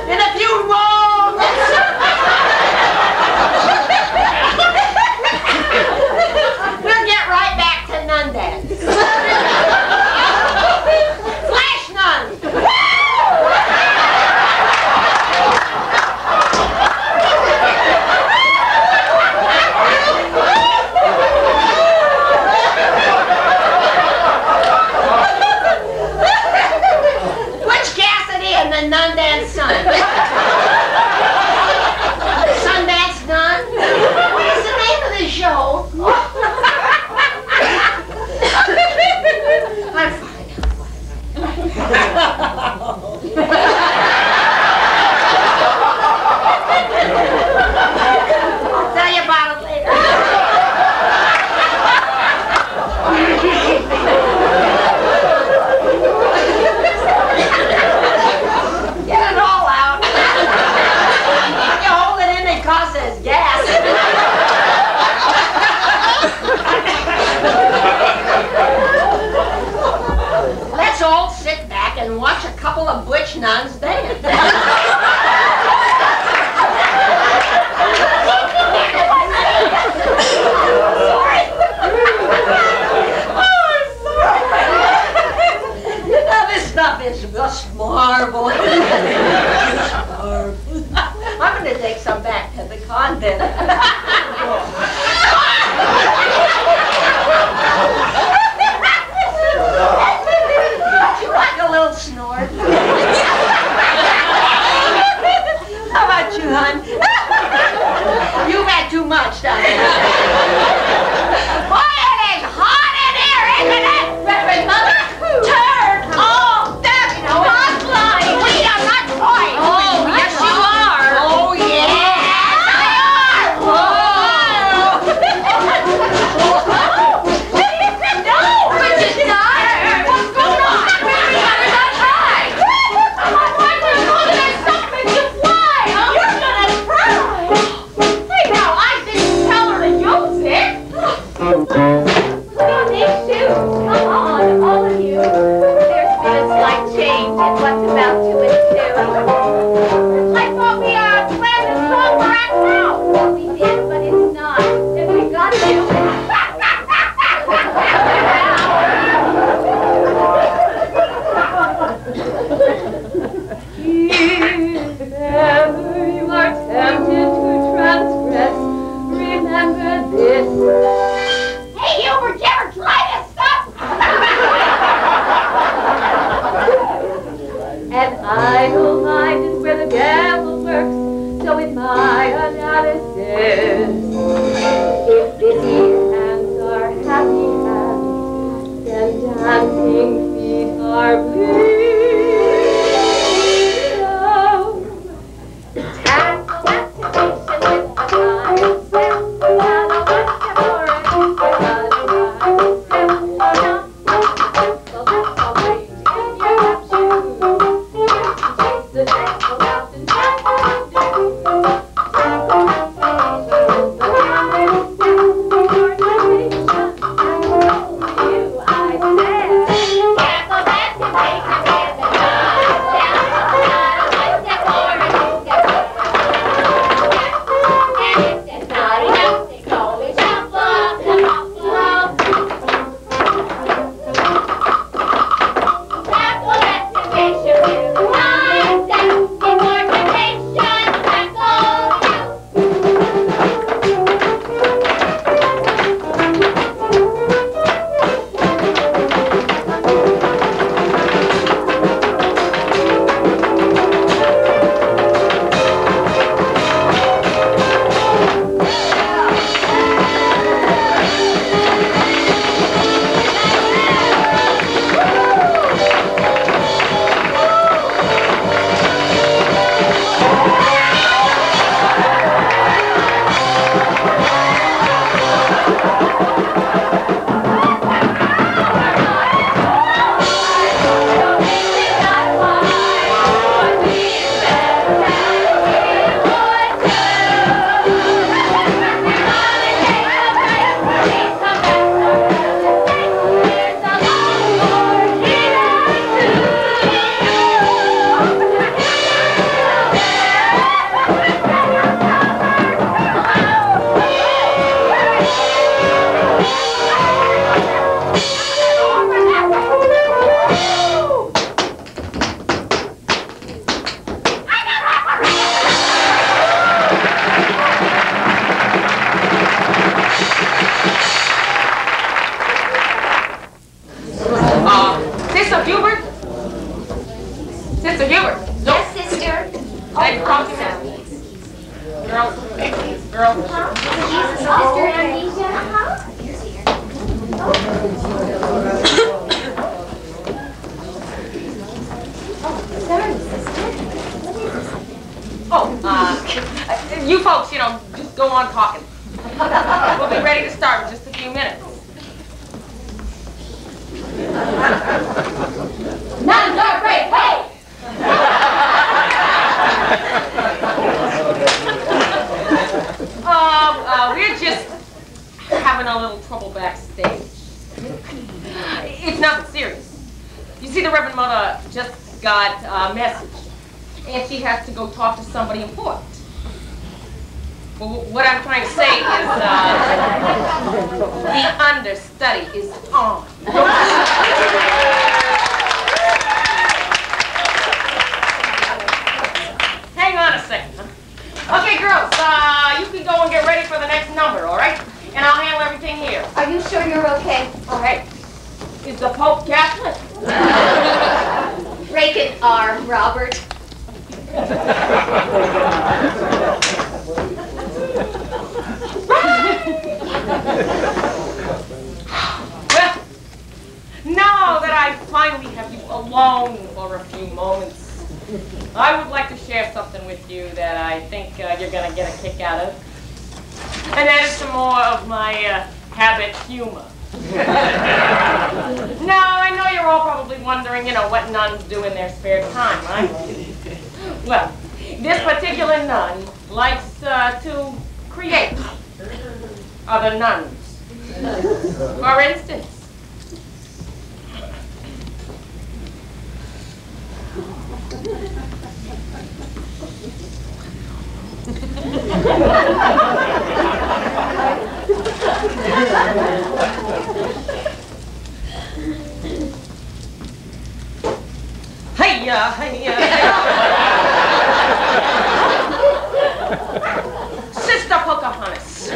[SPEAKER 2] In a few moments. We'll get right back to Nunsense. Flash nun. Butch Cassidy and the Nunsense Sun. Sundance Nun? What is the name of the show? I'm fine. I'll tell you about it later.
[SPEAKER 3] then.
[SPEAKER 2] You like a little snort? How about you, hon? You've had too much, darling.
[SPEAKER 4] Boy, it is hot in here, isn't it?
[SPEAKER 6] Reverend Mother,
[SPEAKER 4] Turn off that spotlight. We are not toys.
[SPEAKER 3] Oh, yes, you are.
[SPEAKER 4] Oh, yes, I are. No.
[SPEAKER 6] Bridget died. What's going on? Reverend Mother got high.
[SPEAKER 4] I'm on my way to go to that stuff makes you fly, huh? You're gonna fry. Hey, now, I didn't tell her to use it.
[SPEAKER 6] Put on these shoes. Come on, all of you. There's been a slight change in what's about to ensue.
[SPEAKER 4] I thought we planned this somewhere at now.
[SPEAKER 6] Well, we did, but it's not. And we got to. If ever you are tempted to transgress, remember this.
[SPEAKER 4] Hey, Hubert, you ever try this stuff?
[SPEAKER 6] An idle mind is where the devil works, so in my analysis, if busy hands are happy hands, then dancing feet are bliss. Tackle activation with a mind self, not a bunch of orange, but a mind self, not simple, that's all right in your lap shoes. Chase the devil out and
[SPEAKER 3] You folks, just go on talking. We'll be ready to start in just a few minutes.
[SPEAKER 6] Nuns are great, hey!
[SPEAKER 3] We're just having a little trouble backstage. It's nothing serious. You see, the Reverend Mother just got a message, and she has to go talk to somebody important. Well, what I'm trying to say is, the understudy is on. Hang on a second, huh? Okay, girls, you can go and get ready for the next number, all right? And I'll handle everything here.
[SPEAKER 6] Are you sure you're okay?
[SPEAKER 3] Okay. Is the Pope Catholic?
[SPEAKER 6] Break an arm, Robert.
[SPEAKER 3] Well, now that I finally have you alone for a few moments, I would like to share something with you that I think you're going to get a kick out of. And that is some more of my habit humor. Now, I know you're all probably wondering, what nuns do in their spare time, right? Well, this particular nun likes to create other nuns. For instance, Sister Pocahontas.
[SPEAKER 4] Sister,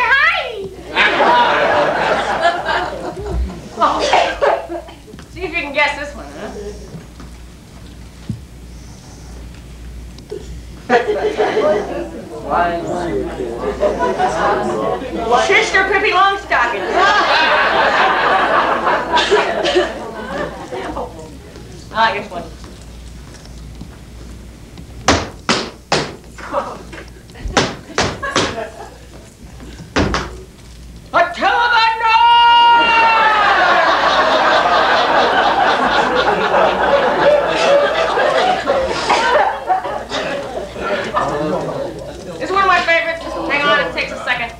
[SPEAKER 4] hi!
[SPEAKER 3] See if you can guess this one, huh? Sister Pippi Longstocking. I like this one. Attila the It's one of my favorites. Hang on, it takes a second.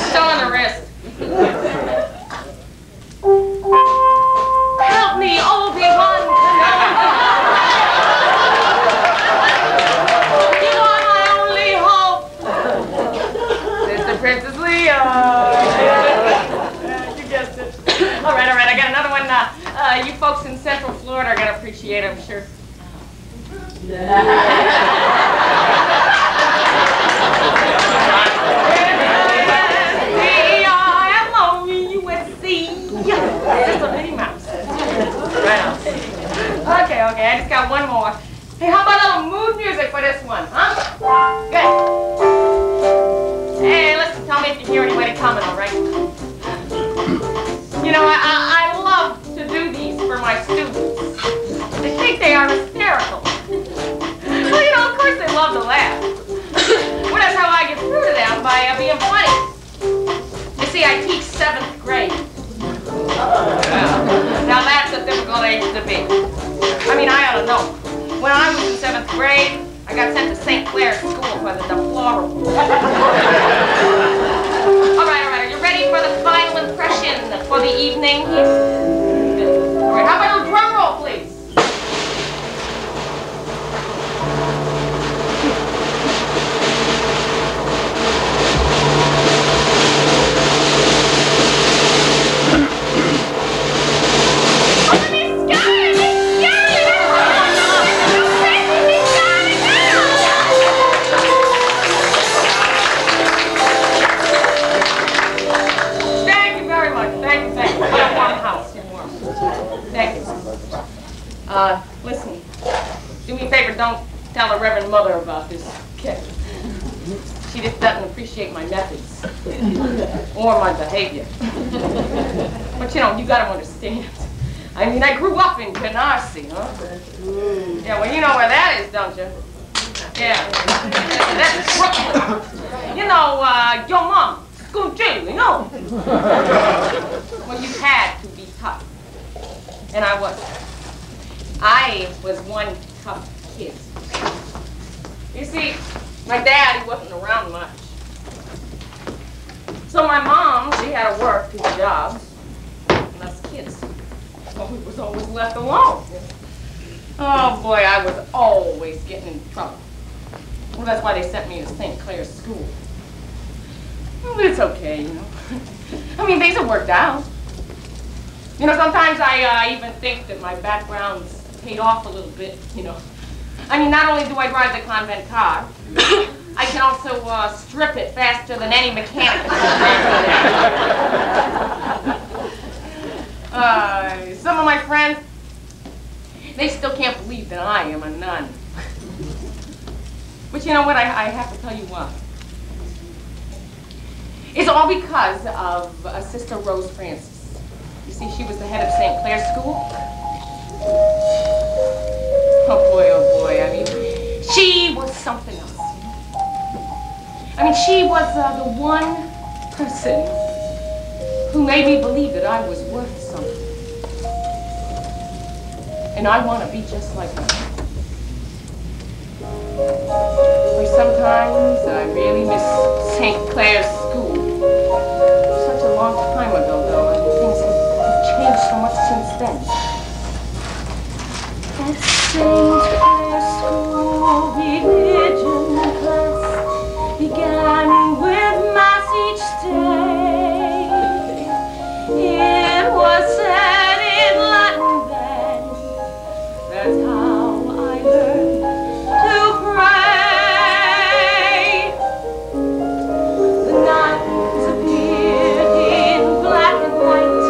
[SPEAKER 3] Still on the wrist. Help me, Obi-Wan Kenobi. You are my only hope. Sister Princess Leia. You guessed it. All right, I got another one. You folks in Central Florida are going to appreciate it, I'm sure. Just a Minnie Mouse. Right on. Okay, I just got one more. Hey, how about a little mood music for this one, huh? Good. Hey, listen, tell me if you hear anybody coming, all right? I love to do these for my students. They think they are hysterical. Well, of course they love to laugh. Well, that's how I get through to them, by being funny. You see, I teach 7th grade. Now that's a difficult age to be. I mean, I ought to know. When I was in 7th grade, I got sent to St. Clair's School for the deplorable. All right, are you ready for the final impression for the evening? All right, how about a drum roll, please? Thank you. Listen, do me a favor, don't tell the Reverend Mother about this kid. She just doesn't appreciate my methods or my behavior. But you gotta understand. I mean, I grew up in Canarsie, huh? Yeah, well, you know where that is, don't you? Yeah, that's Brooklyn. Your mom, school jail, Well, you had to be tough. And I was one tough kid. You see, my dad, he wasn't around much. So my mom, she had to work 2 jobs, and us kids, well, we was always left alone. Oh boy, I was always getting in trouble. Well, that's why they sent me to St. Clair's school. Well, but it's okay, you know. I mean, things have worked out. You know, sometimes I even think that my background's paid off a little bit, you know. I mean, not only do I drive the convent car, I can also strip it faster than any mechanic. Some of my friends, they still can't believe that I am a nun. But you know what, I have to tell you what. It's all because of Sister Rose Francis. You see, she was the head of St. Clair's school. Oh boy, I mean, she was something else. I mean, she was the one person who made me believe that I was worth something. And I want to be just like her. But sometimes I really miss St. Clair's school. Such a long time ago, though, and things have changed so much since then. At St. Clair's school, religion class began with Mass each day. It was said in Latin then. That's how I learned to pray. The nuns appeared in black and white,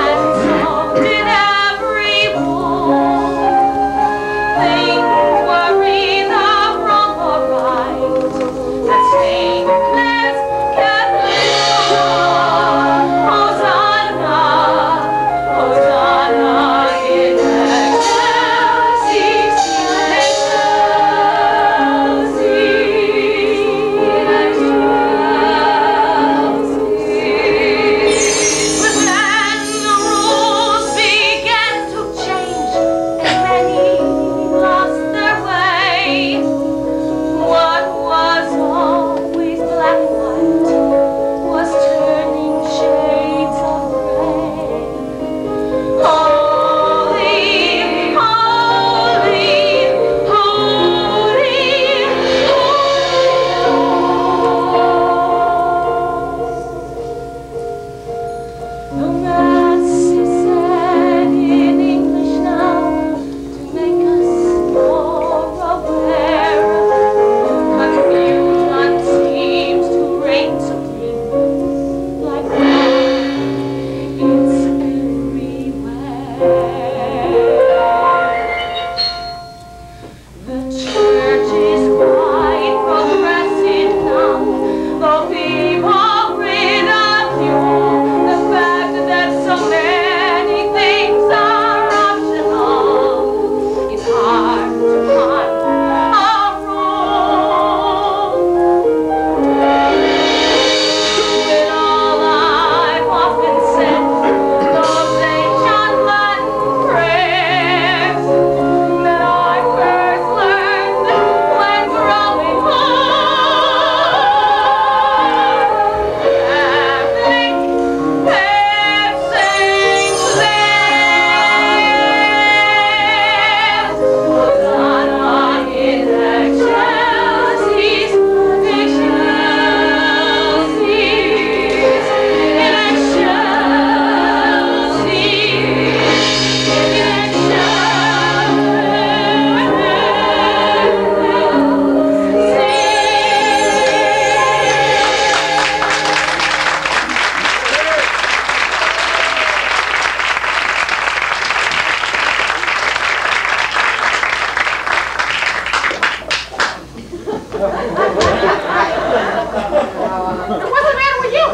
[SPEAKER 3] and so did everyone. Things were either wrong or right at St. Clair's Catholic School. Hosanna, Hosanna in excelsis, But then the rules began to change, and many lost their way. What was always black and white was turning shades of gray. Holy, holy, holy, the Mass is said in English now to make us more aware. Confusion seems to reign supreme, like that it's everywhere. The church is quite progressive now, though people ridicule the fact that so many things are optional. It's hard to find a rule. With all I've often said, those ancient Latin prayers that I first learned when growing up. Catholic at St. Clair's. Hosanna in excelsis,
[SPEAKER 2] What's the matter with you?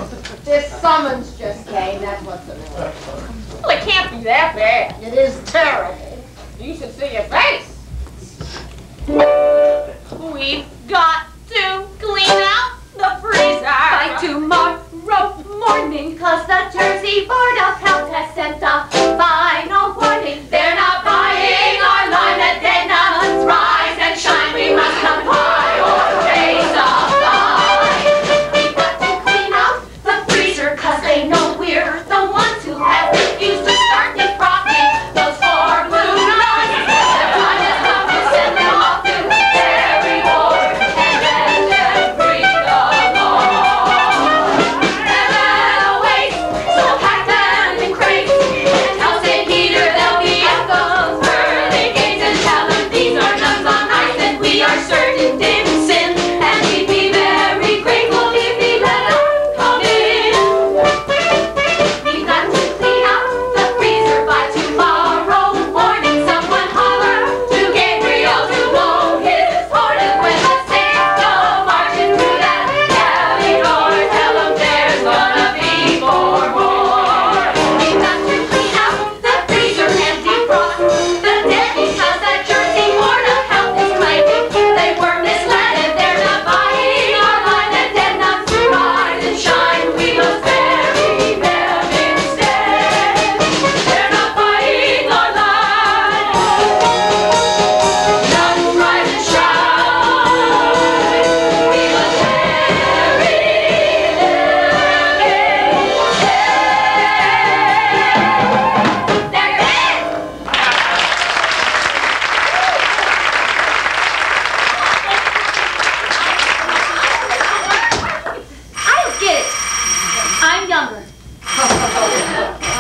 [SPEAKER 2] This summons just came, that's what's the matter.
[SPEAKER 3] Well, it can't be that bad.
[SPEAKER 2] It is terrible.
[SPEAKER 3] You should see your face. We've got to clean out the freezer
[SPEAKER 6] By tomorrow morning, 'cause the Jersey Board of Health has sent a final warning.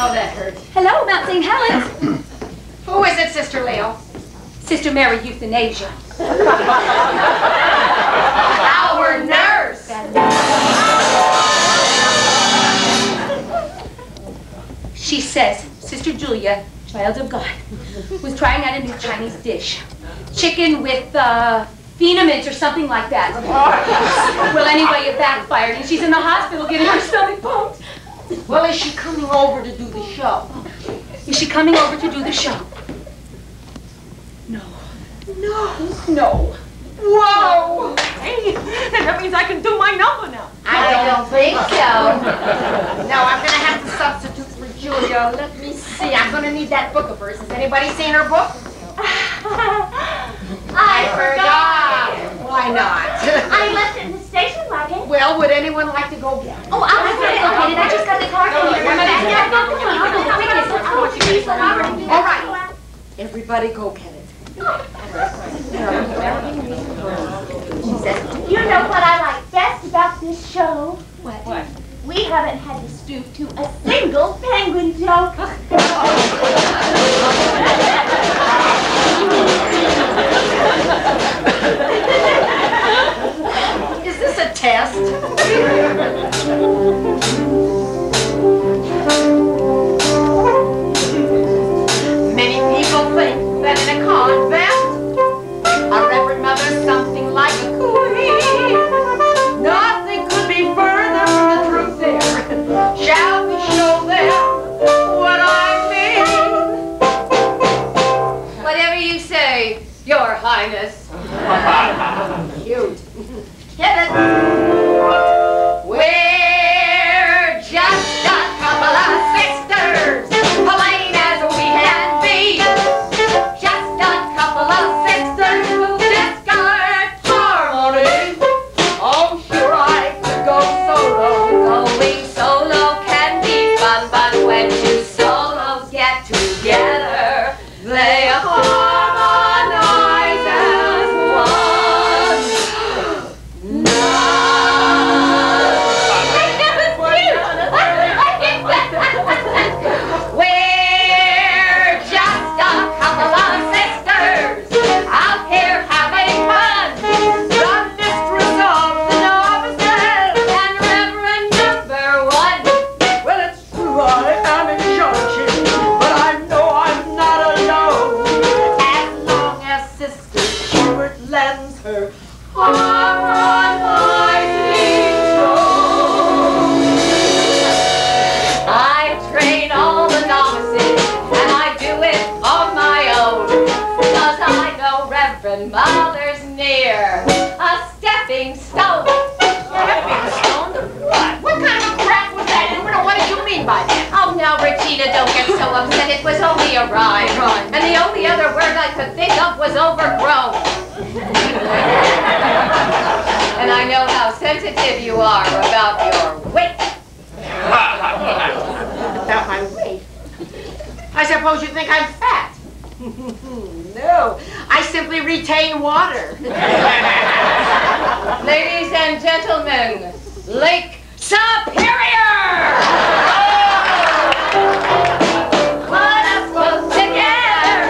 [SPEAKER 2] Oh, that hurts.
[SPEAKER 7] Hello, Mount St. Helens.
[SPEAKER 2] Who is it, Sister Leo?
[SPEAKER 7] Sister Mary Euthanasia.
[SPEAKER 2] Our nurse.
[SPEAKER 7] She says Sister Julia, child of God, was trying out a new Chinese dish. Chicken with phenamint or something like that. Well, anyway, it backfired, and she's in the hospital getting her stomach pumped.
[SPEAKER 2] Well, is she coming over to do the show?
[SPEAKER 7] Is she coming over to do the show? No.
[SPEAKER 3] No. Whoa! Hey, that means I can do my number now.
[SPEAKER 2] I don't think so. No, I'm going to have to substitute for Julia. Let me see. I'm going to need that book of hers. Has anybody seen her book?
[SPEAKER 4] I forgot.
[SPEAKER 2] Why not?
[SPEAKER 4] I left it in the station wagon.
[SPEAKER 2] Well, would anyone like to go get it?
[SPEAKER 4] Oh, I was going to go get it. I just got the car from here.
[SPEAKER 2] All right. Everybody go get it.
[SPEAKER 4] You know what I like best about this show?
[SPEAKER 3] What?
[SPEAKER 4] We haven't had to stoop to a single penguin joke.
[SPEAKER 2] Is this a test? Many people think that in a convent, a Reverend Mother's something like a queen. Nothing could be further from the truth there. Shall we show them what I mean?
[SPEAKER 6] Whatever you say, Your Highness.
[SPEAKER 2] Cute.
[SPEAKER 6] Get it? We're just a couple of sisters, plain as we can be. Just a couple of sisters who discard harmony.
[SPEAKER 2] Oh, sure, I could go solo.
[SPEAKER 6] Going solo can be fun, but when two solos get together, they harmonize as one. We're just a couple of sisters out here having fun.
[SPEAKER 2] The mistress of the novices.
[SPEAKER 6] And Reverend Number 1.
[SPEAKER 2] Well, it's true, I am in charge, but I know I'm not alone. As long as Sister Hubert lends her harmonizing tone.
[SPEAKER 6] I train all the novices, and I do it on my own. 'Cause I know Reverend Mother's near, a stepping stone.
[SPEAKER 2] Stepping stone to what? What kind of a crap was that? And what did you mean by that?
[SPEAKER 6] Oh, now, Regina, don't get so upset. It was only a rhyme. And the only other word I could think of was overgrown. And I know how sensitive you are about your weight.
[SPEAKER 2] About my weight? I suppose you think I'm fat. No, I simply retain water.
[SPEAKER 6] Ladies and gentlemen, Lake Superior! Put us both together,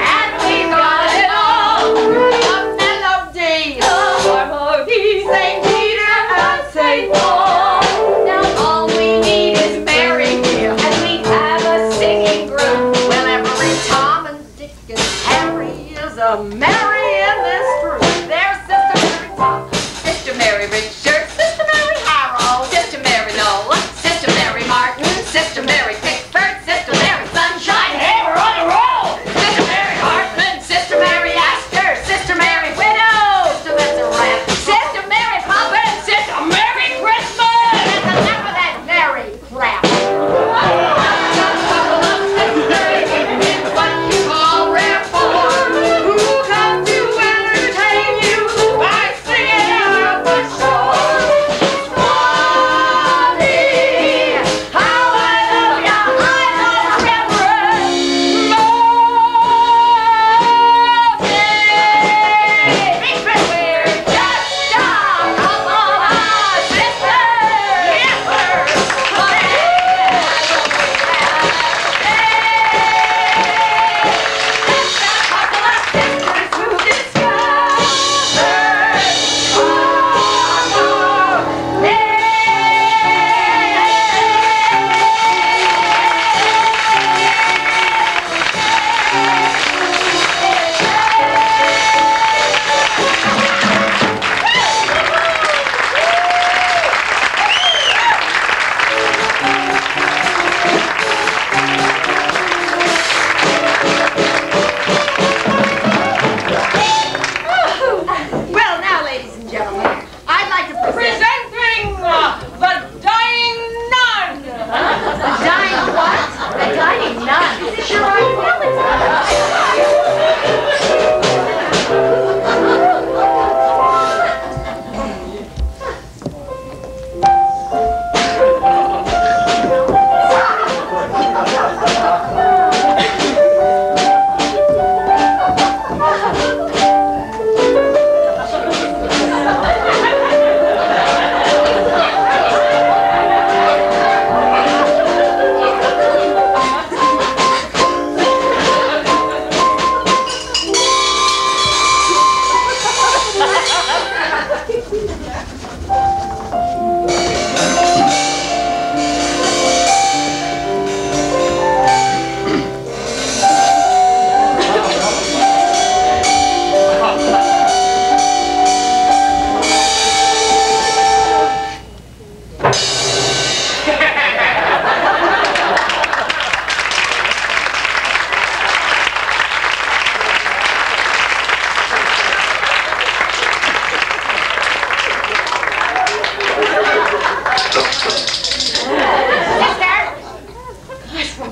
[SPEAKER 6] and we've got it all.
[SPEAKER 2] A melody.
[SPEAKER 6] The harmony, St. Peter and St. Paul. Now all we need is Mary, and we have a singing group.
[SPEAKER 2] Well, every Tom and Dick and Harry is a Mary in this group. There's Sister Mary Tom,
[SPEAKER 6] Sister Mary Richard, Sister Mary Harold, Sister Mary Noel, Sister Mary Martin, Sister Mary Pickford, Sister Mary Sunshine. Hey, we're on a roll! Sister Mary Hartman, Sister Mary Astor, Sister Mary Widow,
[SPEAKER 2] Sister Messerant.
[SPEAKER 6] Sister Mary Poppins, Sister Merry Christmas!
[SPEAKER 2] That's enough of that Mary crap.
[SPEAKER 6] What you call reform? Who can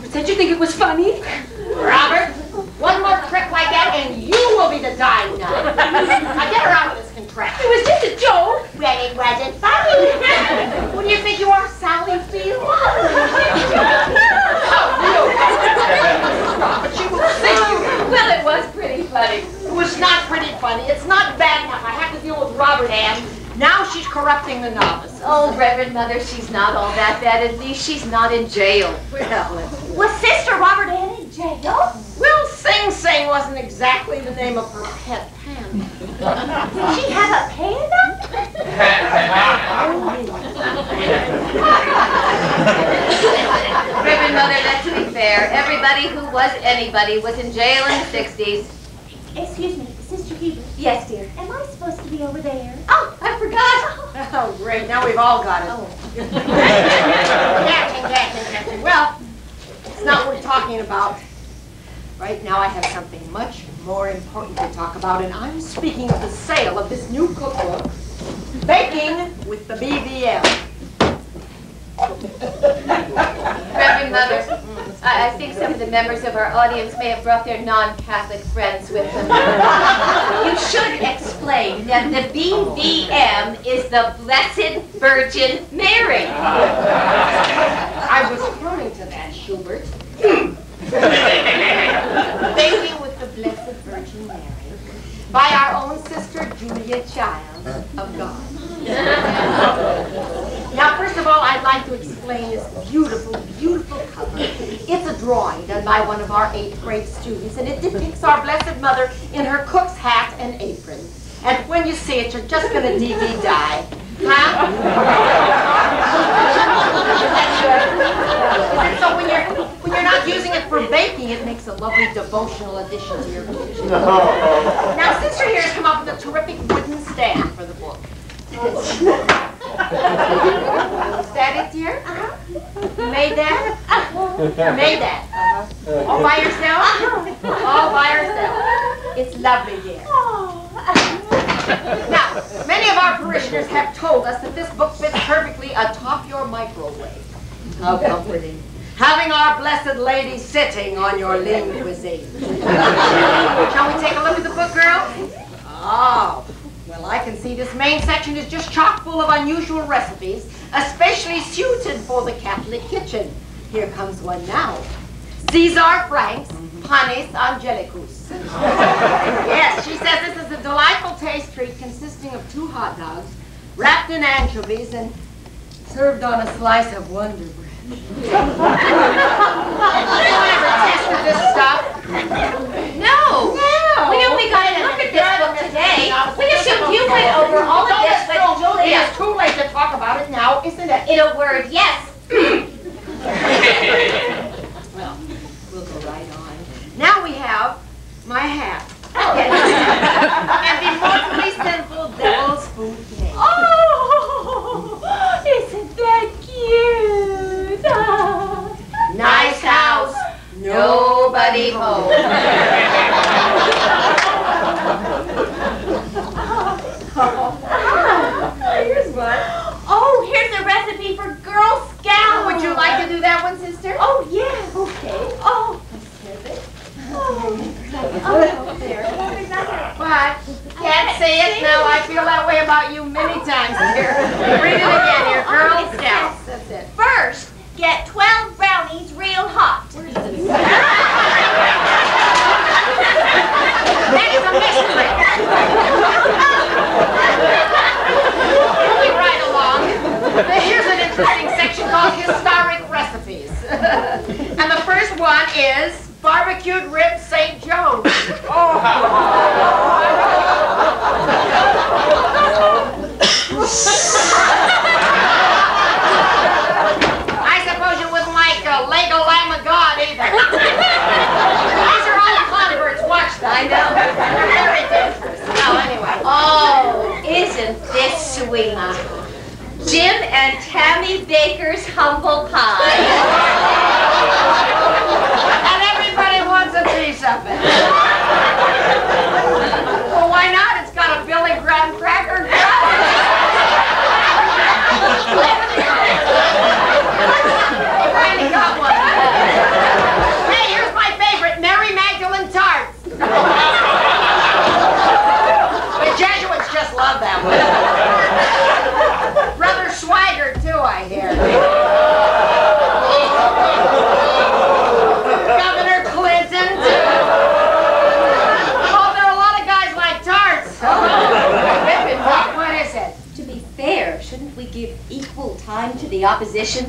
[SPEAKER 7] Schubert said you think it was funny.
[SPEAKER 2] Robert, one more trick like that and you will be the dying now. Now get her out of this contraption.
[SPEAKER 7] It was just a joke.
[SPEAKER 4] Well, it wasn't funny. What do you think you are, Sally Field?
[SPEAKER 6] Well, it was pretty funny.
[SPEAKER 2] It was not pretty funny. It's not bad enough. I have to deal with Robert Ann. Now she's corrupting the novice.
[SPEAKER 6] Oh, Reverend Mother, she's not all that bad. At least she's not in jail.
[SPEAKER 4] Was Sister Robert Ann in jail?
[SPEAKER 2] Well, Sing Sing wasn't exactly the name of her pet panda.
[SPEAKER 4] Did she have a panda?
[SPEAKER 6] Reverend Mother, let's be fair. Everybody who was anybody was in jail in the 60s.
[SPEAKER 4] Excuse me, Sister Hubert.
[SPEAKER 6] Yes, dear.
[SPEAKER 4] Am I supposed to be over there?
[SPEAKER 6] Oh, I forgot.
[SPEAKER 2] Oh, great. Now we've all got it. Captain. Well, it's not what we're talking about. Right now I have something much more important to talk about, and I'm speaking of the sale of this new cookbook, Baking with the BBM.
[SPEAKER 6] Reverend Mother, I think some of the members of our audience may have brought their non-Catholic friends with them. You should explain that the BVM is the Blessed Virgin Mary.
[SPEAKER 2] I was pointing to that, Schubert. Baking with the Blessed Virgin Mary by our own Sister Julia, Child of God. Now, first of all, I'd like to explain this beautiful, beautiful cover. It's a drawing done by one of our 8th grade students, and it depicts our Blessed Mother in her cook's hat and apron. And when you see it, you're just going to die. Huh? So when you're not using it for baking, it makes a lovely devotional addition to your kitchen. Now, Sister here has come up with a terrific wooden stand for the book. Is that it, dear? You made that? You made that? All by yourself? All by yourself. It's lovely, dear. Now, many of our parishioners have told us that this book fits perfectly atop your microwave. How comforting. Having our Blessed Lady sitting on your lean cuisine. Shall we take a look at the book, girls? Oh, well, I can see this main section is just chock full of unusual recipes, especially suited for the Catholic kitchen. Here comes one now. Caesar Frank's Panis Angelicus. Yes, she says this is a delightful taste treat consisting of 2 hot dogs, wrapped in anchovies and served on a slice of Wonder Bread. Have you ever tasted this stuff?
[SPEAKER 6] No. We only got a look at this book today. We assumed you went over all of this, but Julia...
[SPEAKER 2] It's too late to talk about it now, isn't it?
[SPEAKER 6] In a word, yes.
[SPEAKER 2] Well, we'll go right on. Now we have my hat. And the immortally sinful devil's food cake.
[SPEAKER 4] Oh, isn't that cute?
[SPEAKER 2] Nice house, nobody home. Here's one.
[SPEAKER 4] Oh, here's a recipe for Girl Scout.
[SPEAKER 2] Would you like to do that one, sister?
[SPEAKER 4] Oh, yeah.
[SPEAKER 2] Okay.
[SPEAKER 4] Oh.
[SPEAKER 2] What? Can't say it now. I feel that way about you many times here. Read it again here, Girl Scouts. That's it.
[SPEAKER 4] First, get 12 brownies real hot.
[SPEAKER 2] That's a mystery. Moving right along. Here's an interesting section called Historic Recipes. And the first one is barbecued rib St. Joe's. I suppose you wouldn't like Lego Lamb of God either. These are all converts. Watch them.
[SPEAKER 6] I know.
[SPEAKER 2] They're very dangerous. Well, anyway.
[SPEAKER 6] Oh, isn't this sweet? Jim and Tammy Baker's humble pie.
[SPEAKER 2] And everybody wants a piece of it. Well, why not? It's got a Billy Graham cracker. You finally got one.
[SPEAKER 6] The opposition?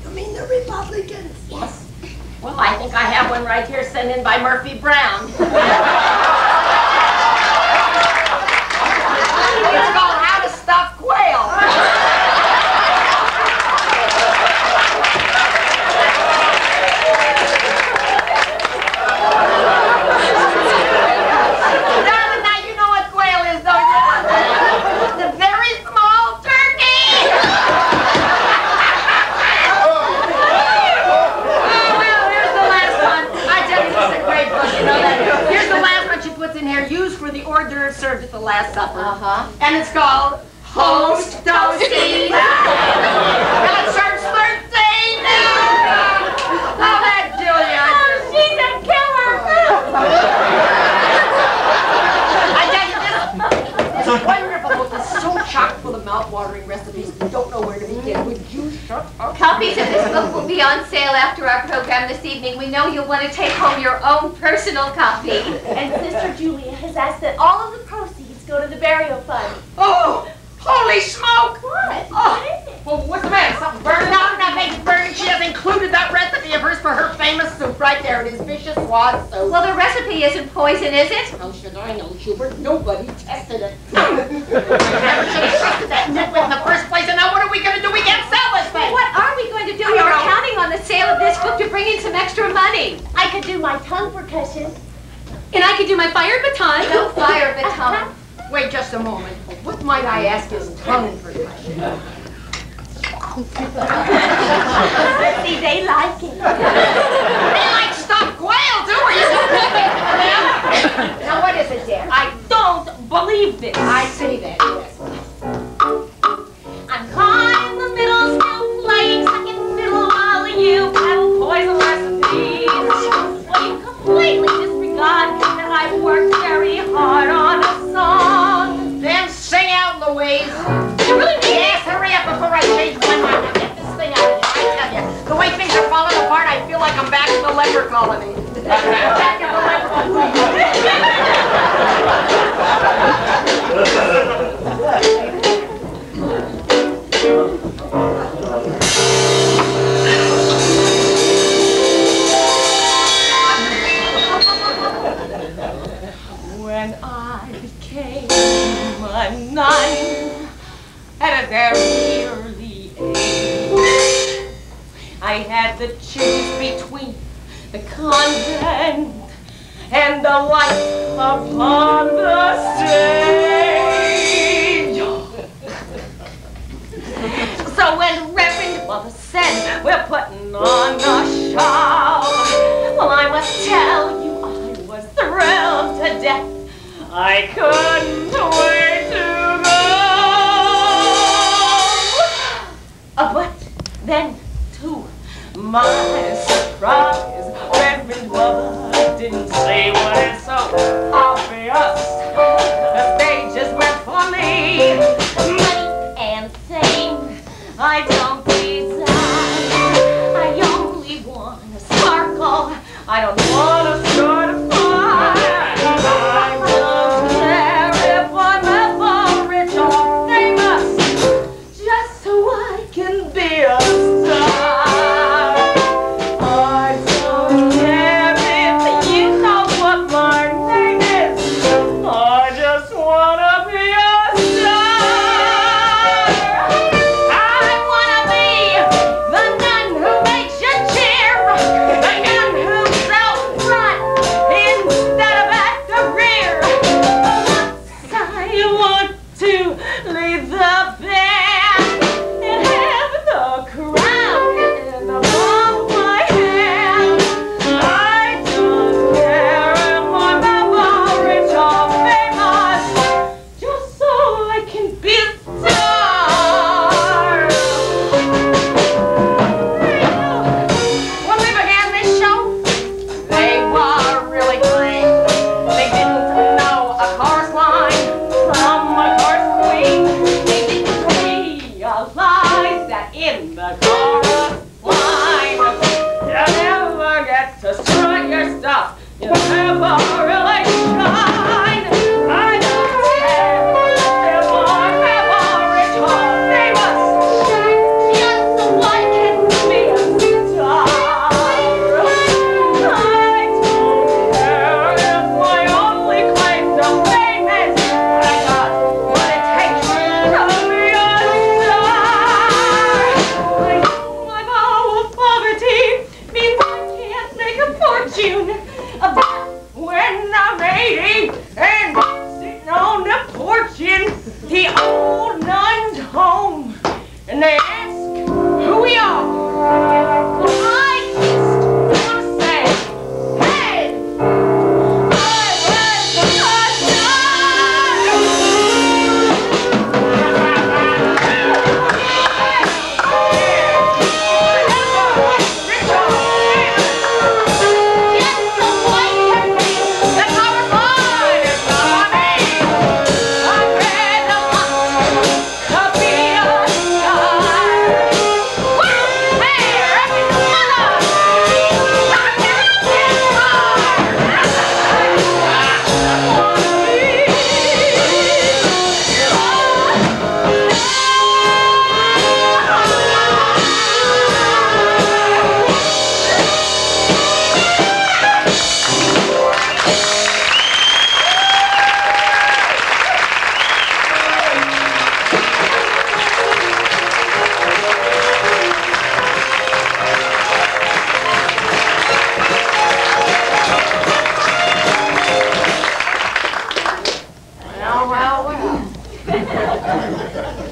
[SPEAKER 5] You mean the Republicans?
[SPEAKER 2] Yes. Well, I think I have one right here sent in by Murphy Brown. It's called How to Stuff Quail. Darling, now you know what quail is, don't you? It's a very small turkey. Here's the last one she puts in here, used for the hors d'oeuvres served at the Last Supper. And it's called Host Toasty. And it serves 13. Oh, that Julia.
[SPEAKER 4] Oh, she's a killer.
[SPEAKER 2] I tell you, this wonderful book is so chock full of mouth-watering recipes, you don't know where to begin. Would you shut up?
[SPEAKER 6] Copies of this book will be on sale after our program this evening. We know you'll want to take home your own personal copy.
[SPEAKER 4] And Sister Julia has asked that all of the proceeds go to the burial fund.
[SPEAKER 2] Oh, holy smoke!
[SPEAKER 4] What?
[SPEAKER 2] Oh.
[SPEAKER 4] What is it?
[SPEAKER 2] Well, what's the matter? Something burned? No, nothing's burning. She has included that recipe of hers for her famous soup right there. It is vicious wad soup.
[SPEAKER 6] Well, the recipe isn't poison, is it?
[SPEAKER 2] How should I know, Schubert? Nobody tested it. Never should have trusted that nitwit in the first place. And now what are we going to do? We can't sell this thing.
[SPEAKER 6] What are we going to do? We were counting on the sale of this book to bring in some extra money.
[SPEAKER 4] I could do my tongue percussion.
[SPEAKER 7] And I could do my fire baton.
[SPEAKER 6] No fire baton.
[SPEAKER 2] Wait just a moment. What might I ask his tongue for?
[SPEAKER 4] See, they like it.
[SPEAKER 2] They like stuffed quail, too. Are you Now, what is it, dear?
[SPEAKER 3] I don't believe this.
[SPEAKER 2] I see that, yes.
[SPEAKER 3] I'm caught in the middle, still playing second fiddle while you peddle poison recipes. Well, you completely disregard that I've worked very hard on a song.
[SPEAKER 2] Then sing out, Louise.
[SPEAKER 3] You really mean
[SPEAKER 2] Yes, hurry up before I change my mind. Now get this thing out of here. I tell you, the way things are falling apart, I feel like I'm back in the leper colony. Back in the leper
[SPEAKER 3] when I became a nun at a very early age, I had to choose between the convent and the life upon the stage. So when Reverend Mother said we're putting on a show, well, I must tell you I was thrilled to death. I couldn't wait to go. But then, to my surprise, Reverend Mother didn't say what is so obvious. The stage is meant for me. Money and fame, I don't desire. I only want to sparkle. I don't want to start a fire. I don't care if I'm ever rich or famous, just so I can be a star. I don't care if you know what my name is. I just want to be a star. I want to be the nun who makes you cheer, the nun who sells front instead of at the rear. Once I want to lead the band and have the crown in above my hand. I don't care if I'm ever rich or famous, just so I can be a star. When we began this show, they were really great. They didn't know a chorus line from a chorus queen. They didn't realize that in the chorus line, you never get to strut your stuff. You never really shine. I don't care if I'm ever rich or famous, just so I fortune. When I'm 80 and sitting on the porch in the old nun's home, and they ask who we are. Well, I just want to say, hey, I was the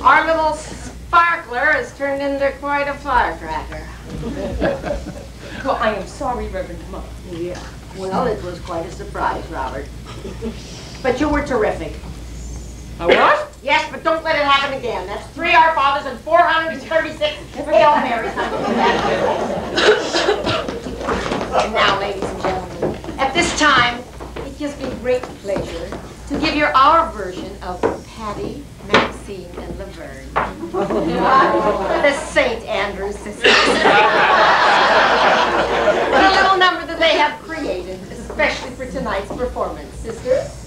[SPEAKER 2] Our little sparkler has turned into quite a firecracker.
[SPEAKER 3] Well, I am sorry, Reverend Mother.
[SPEAKER 2] Yeah. Well, it was quite a surprise, Robert. But you were terrific.
[SPEAKER 3] I what?
[SPEAKER 2] Yes, but don't let it happen again. That's 3 Our Fathers and 436 Hail Marys. And now, ladies and gentlemen, at this time, it gives me great pleasure to give you our version of Patty, Maxine, and Laverne. The St. Andrews sisters. A little number that they have created, especially for tonight's performance. Sisters?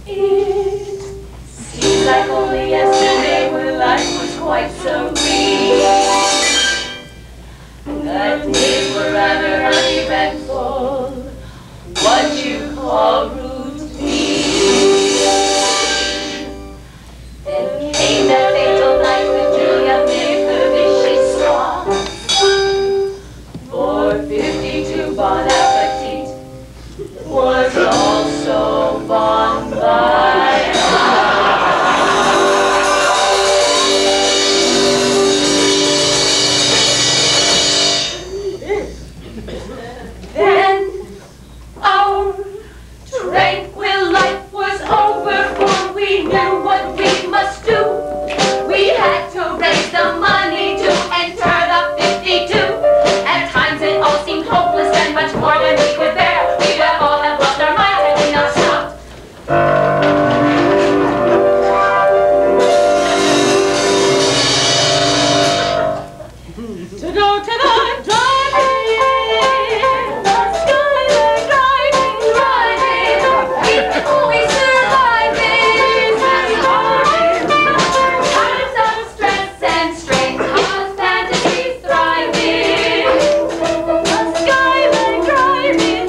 [SPEAKER 1] It seems like only yesterday when life was quite serene. The days were rather uneventful, what you call routine. Then came that fatal night when Julia made her vichy strong. For 52 Bon Appetit was also Bon Voyage. Then our tranquil life was over, for we knew what we must do. We had to raise the money to enter the 52. At times it all seemed hopeless and much more than we could bear. We would all have lost our minds had we not stopped.
[SPEAKER 3] To go to the drive-in,
[SPEAKER 1] The skyline driving, it's always surviving. Times of stress and strain cause fantasies thriving. The skyline driving,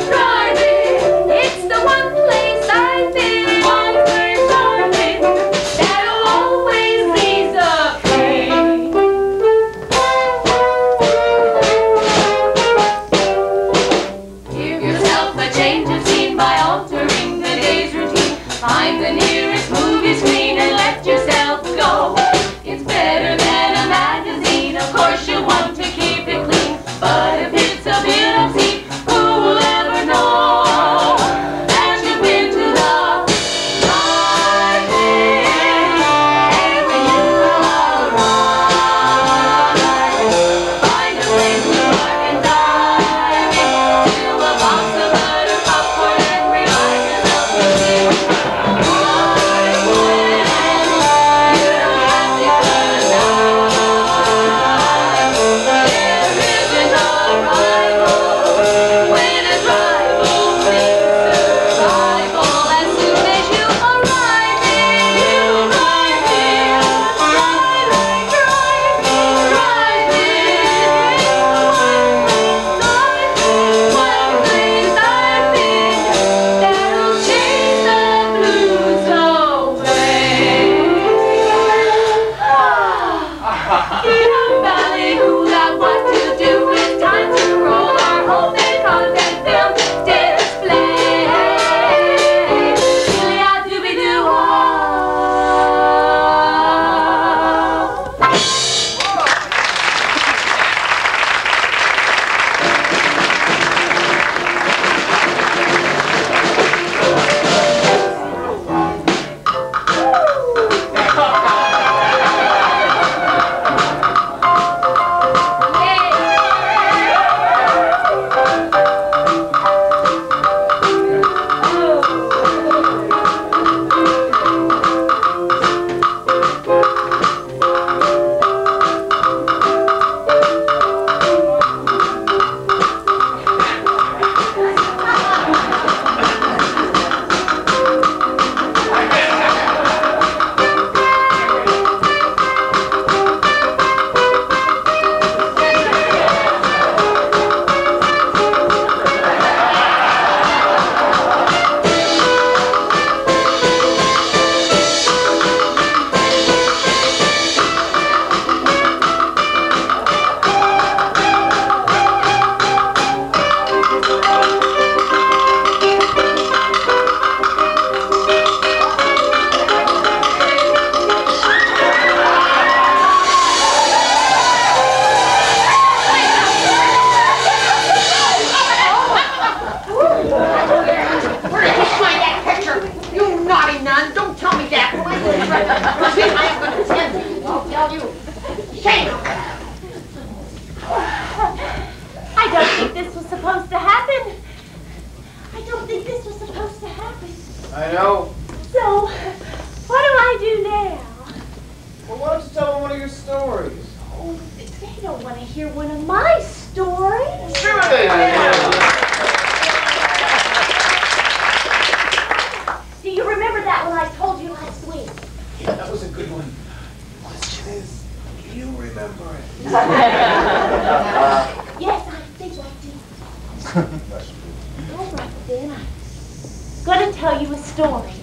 [SPEAKER 1] it's the one place I've been. That always leaves a pain.
[SPEAKER 4] supposed to happen. I don't think this was supposed to happen.
[SPEAKER 8] I know.
[SPEAKER 4] So, what do I do now?
[SPEAKER 8] Well, why don't you tell them one of your stories?
[SPEAKER 4] Oh, they don't want to hear one of my stories.
[SPEAKER 8] Sure they do.
[SPEAKER 4] Do you remember that one I told you last week?
[SPEAKER 8] Yeah, that was a good one. The question is, do you remember it?
[SPEAKER 4] Yes, I think I do. All right, then. I'm going to tell you a story.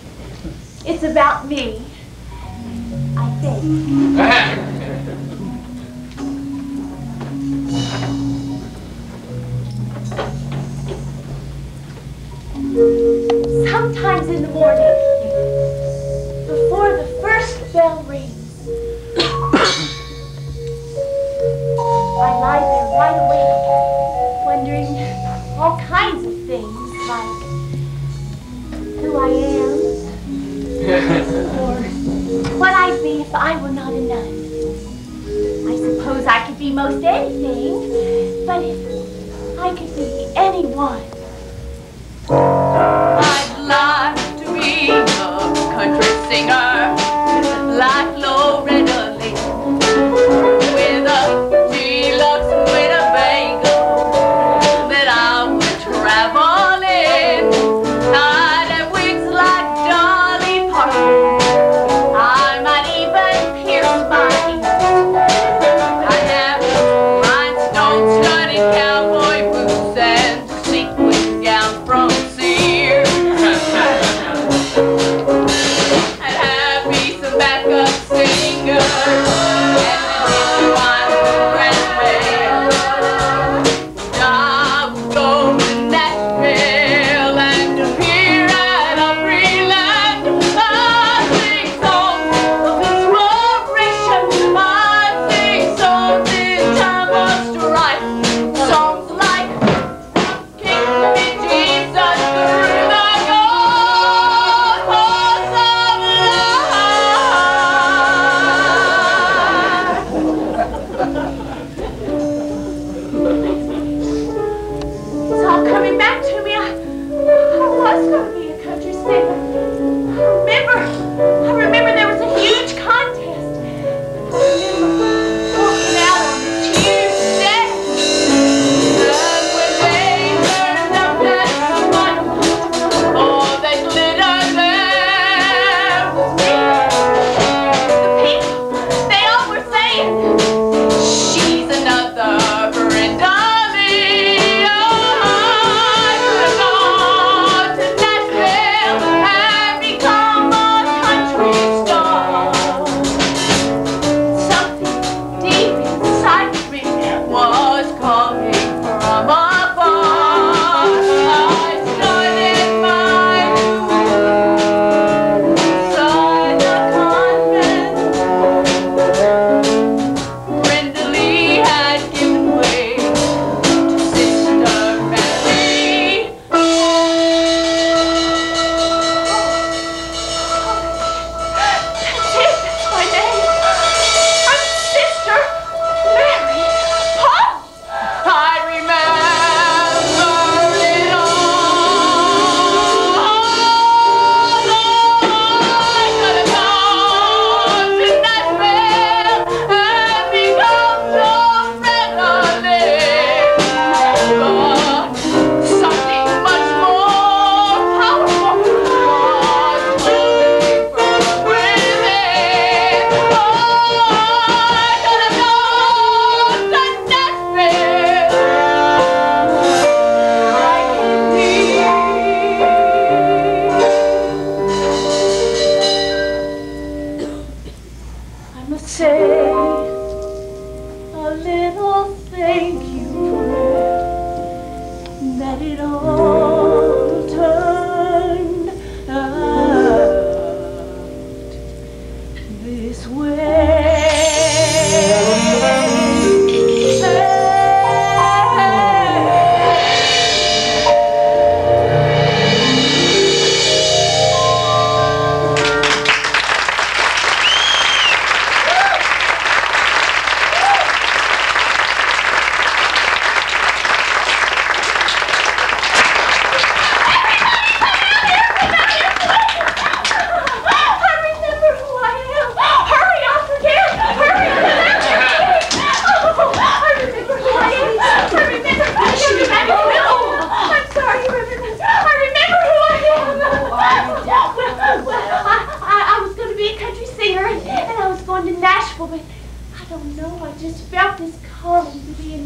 [SPEAKER 4] It's about me, I think. Sometimes in the morning, before the first bell rings, I lie there wide awake, wondering all kinds of things, like who I am, or what I'd be if I were not a nun. I suppose I could be most anything, but if I could be anyone.
[SPEAKER 3] I'd like to be a country singer, like Loretta Lee, with a deluxe Winnebago that I would travel in. I'd have wigs like Dolly Parton. I might even pierce my ears. I'd have rhinestone studded cowboy boots and a sequin gown from Sears.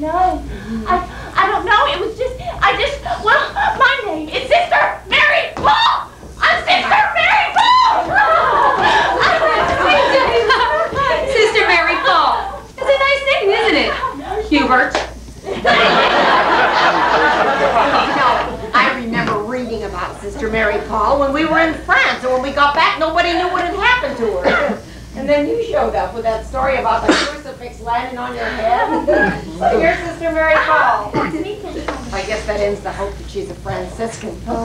[SPEAKER 4] nun. I don't know. It was just, well, my name is Sister Mary Paul. I'm Sister Mary Paul.
[SPEAKER 7] Sister Mary Paul. It's a nice name, isn't it? Hubert.
[SPEAKER 2] I remember reading about Sister Mary Paul when we were in France, and when we got back, nobody knew what had happened to her. And then you showed up with that story about the crucifix landing on your head. So you're Sister Mary Paul. I guess that ends the hope that she's a Franciscan.
[SPEAKER 3] So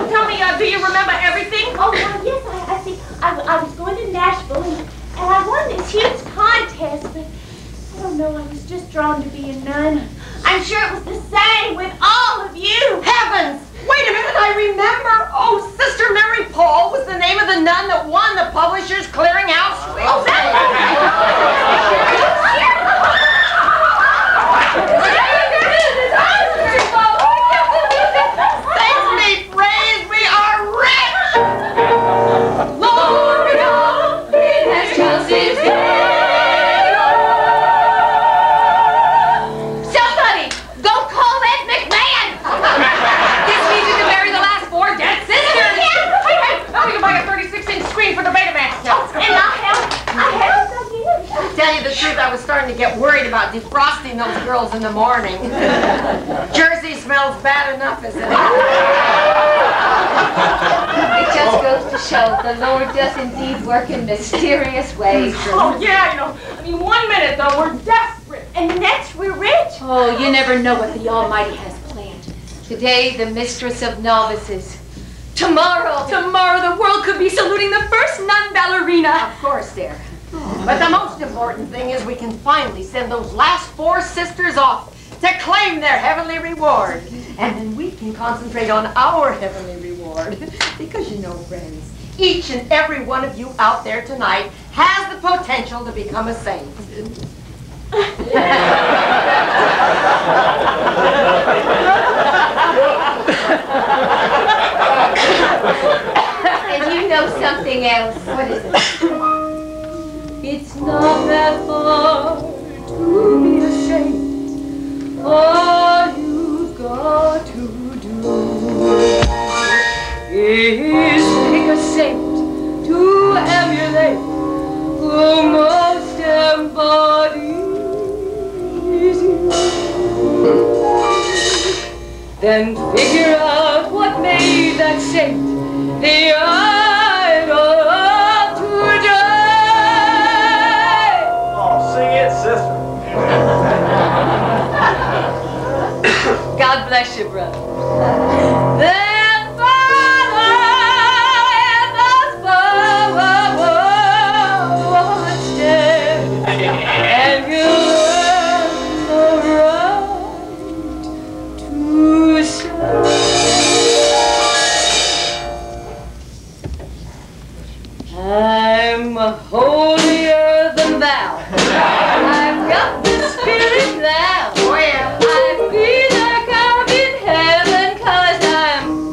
[SPEAKER 3] tell me, do you remember everything?
[SPEAKER 4] Oh, well, yes, I see. I was going to Nashville, and I won this huge contest, but I don't know, I was just drawn to be a nun. I'm sure it was the same with all of you.
[SPEAKER 2] Heavens! Wait a minute, I remember. Oh, Sister Mary Paul was the name of the nun that won the Publishers Clearinghouse. Oh, Saints me praise, we are rich!
[SPEAKER 7] Lord God, it has just his day. Somebody, go call Ed McMahon. This means you can marry the last 4 dead sisters.
[SPEAKER 3] Hey, we can buy a 36-inch screen for the Betamax.
[SPEAKER 4] And I have an idea.
[SPEAKER 2] To tell you the truth, I was starting to get worried about defrosting those girls in the morning. Jersey smells bad enough, isn't it?
[SPEAKER 6] It just goes to show the Lord does indeed work in mysterious ways.
[SPEAKER 3] Oh, yeah, I mean, 1 minute, though, we're desperate.
[SPEAKER 4] And the next, we're rich.
[SPEAKER 7] Oh, you never know what the Almighty has planned.
[SPEAKER 6] Today, the mistress of novices. Tomorrow
[SPEAKER 7] Tomorrow the world could be saluting the first nun ballerina.
[SPEAKER 2] Of course, dear. But the most important thing is we can finally send those last 4 sisters off to claim their heavenly reward. And then we can concentrate on our heavenly reward. Because you know, friends, each and every one of you out there tonight has the potential to become a saint.
[SPEAKER 6] and you know something else. What is it?
[SPEAKER 7] It's not that far to be a saint. All you've got to do is pick a saint to emulate who most embodies you. Then figure out what made that saint the idol of today.
[SPEAKER 8] Oh, sing it, sister.
[SPEAKER 7] God bless you, brother. Then follow the step, and you'll learn the right to say, I'm holier than thou. I've got the spirit now. I feel like I'm in heaven 'cause I'm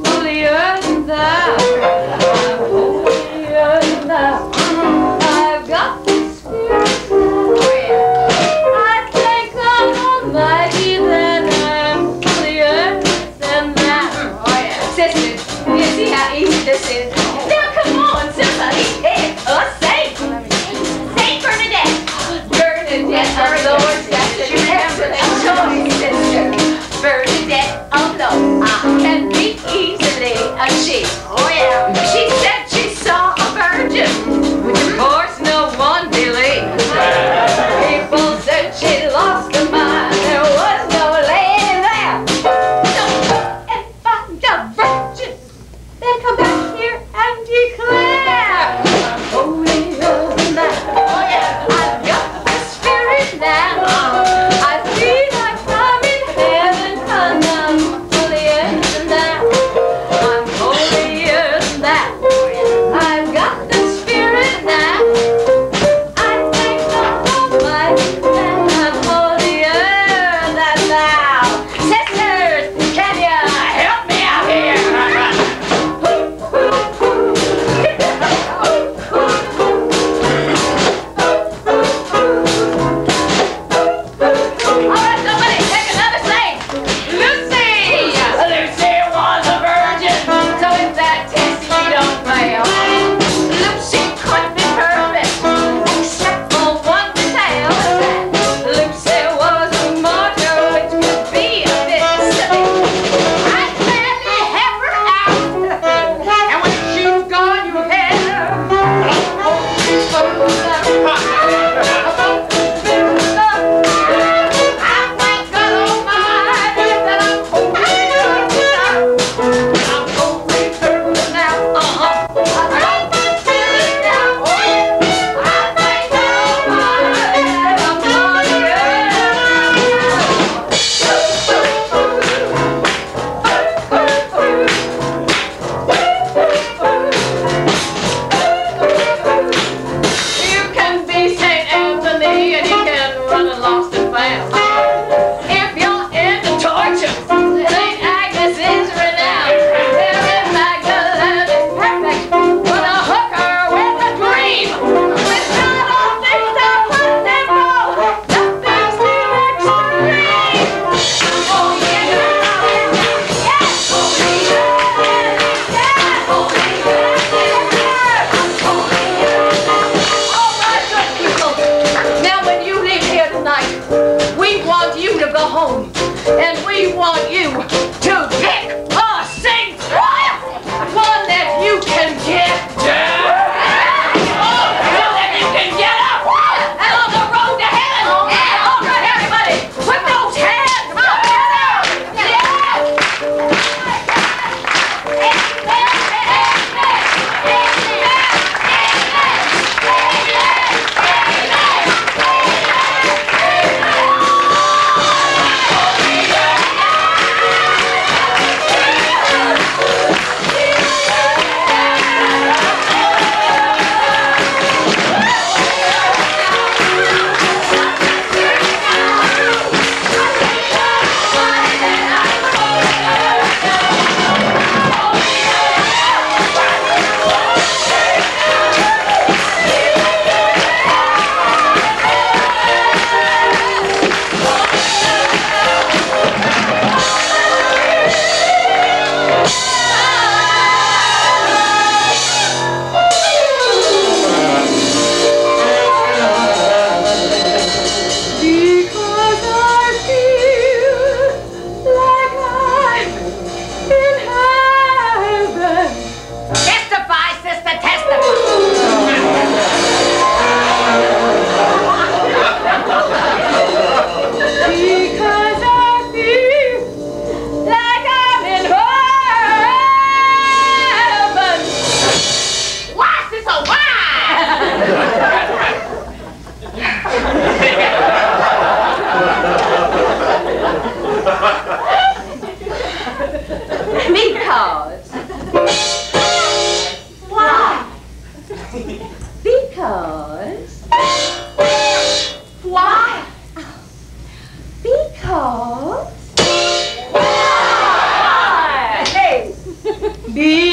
[SPEAKER 3] Be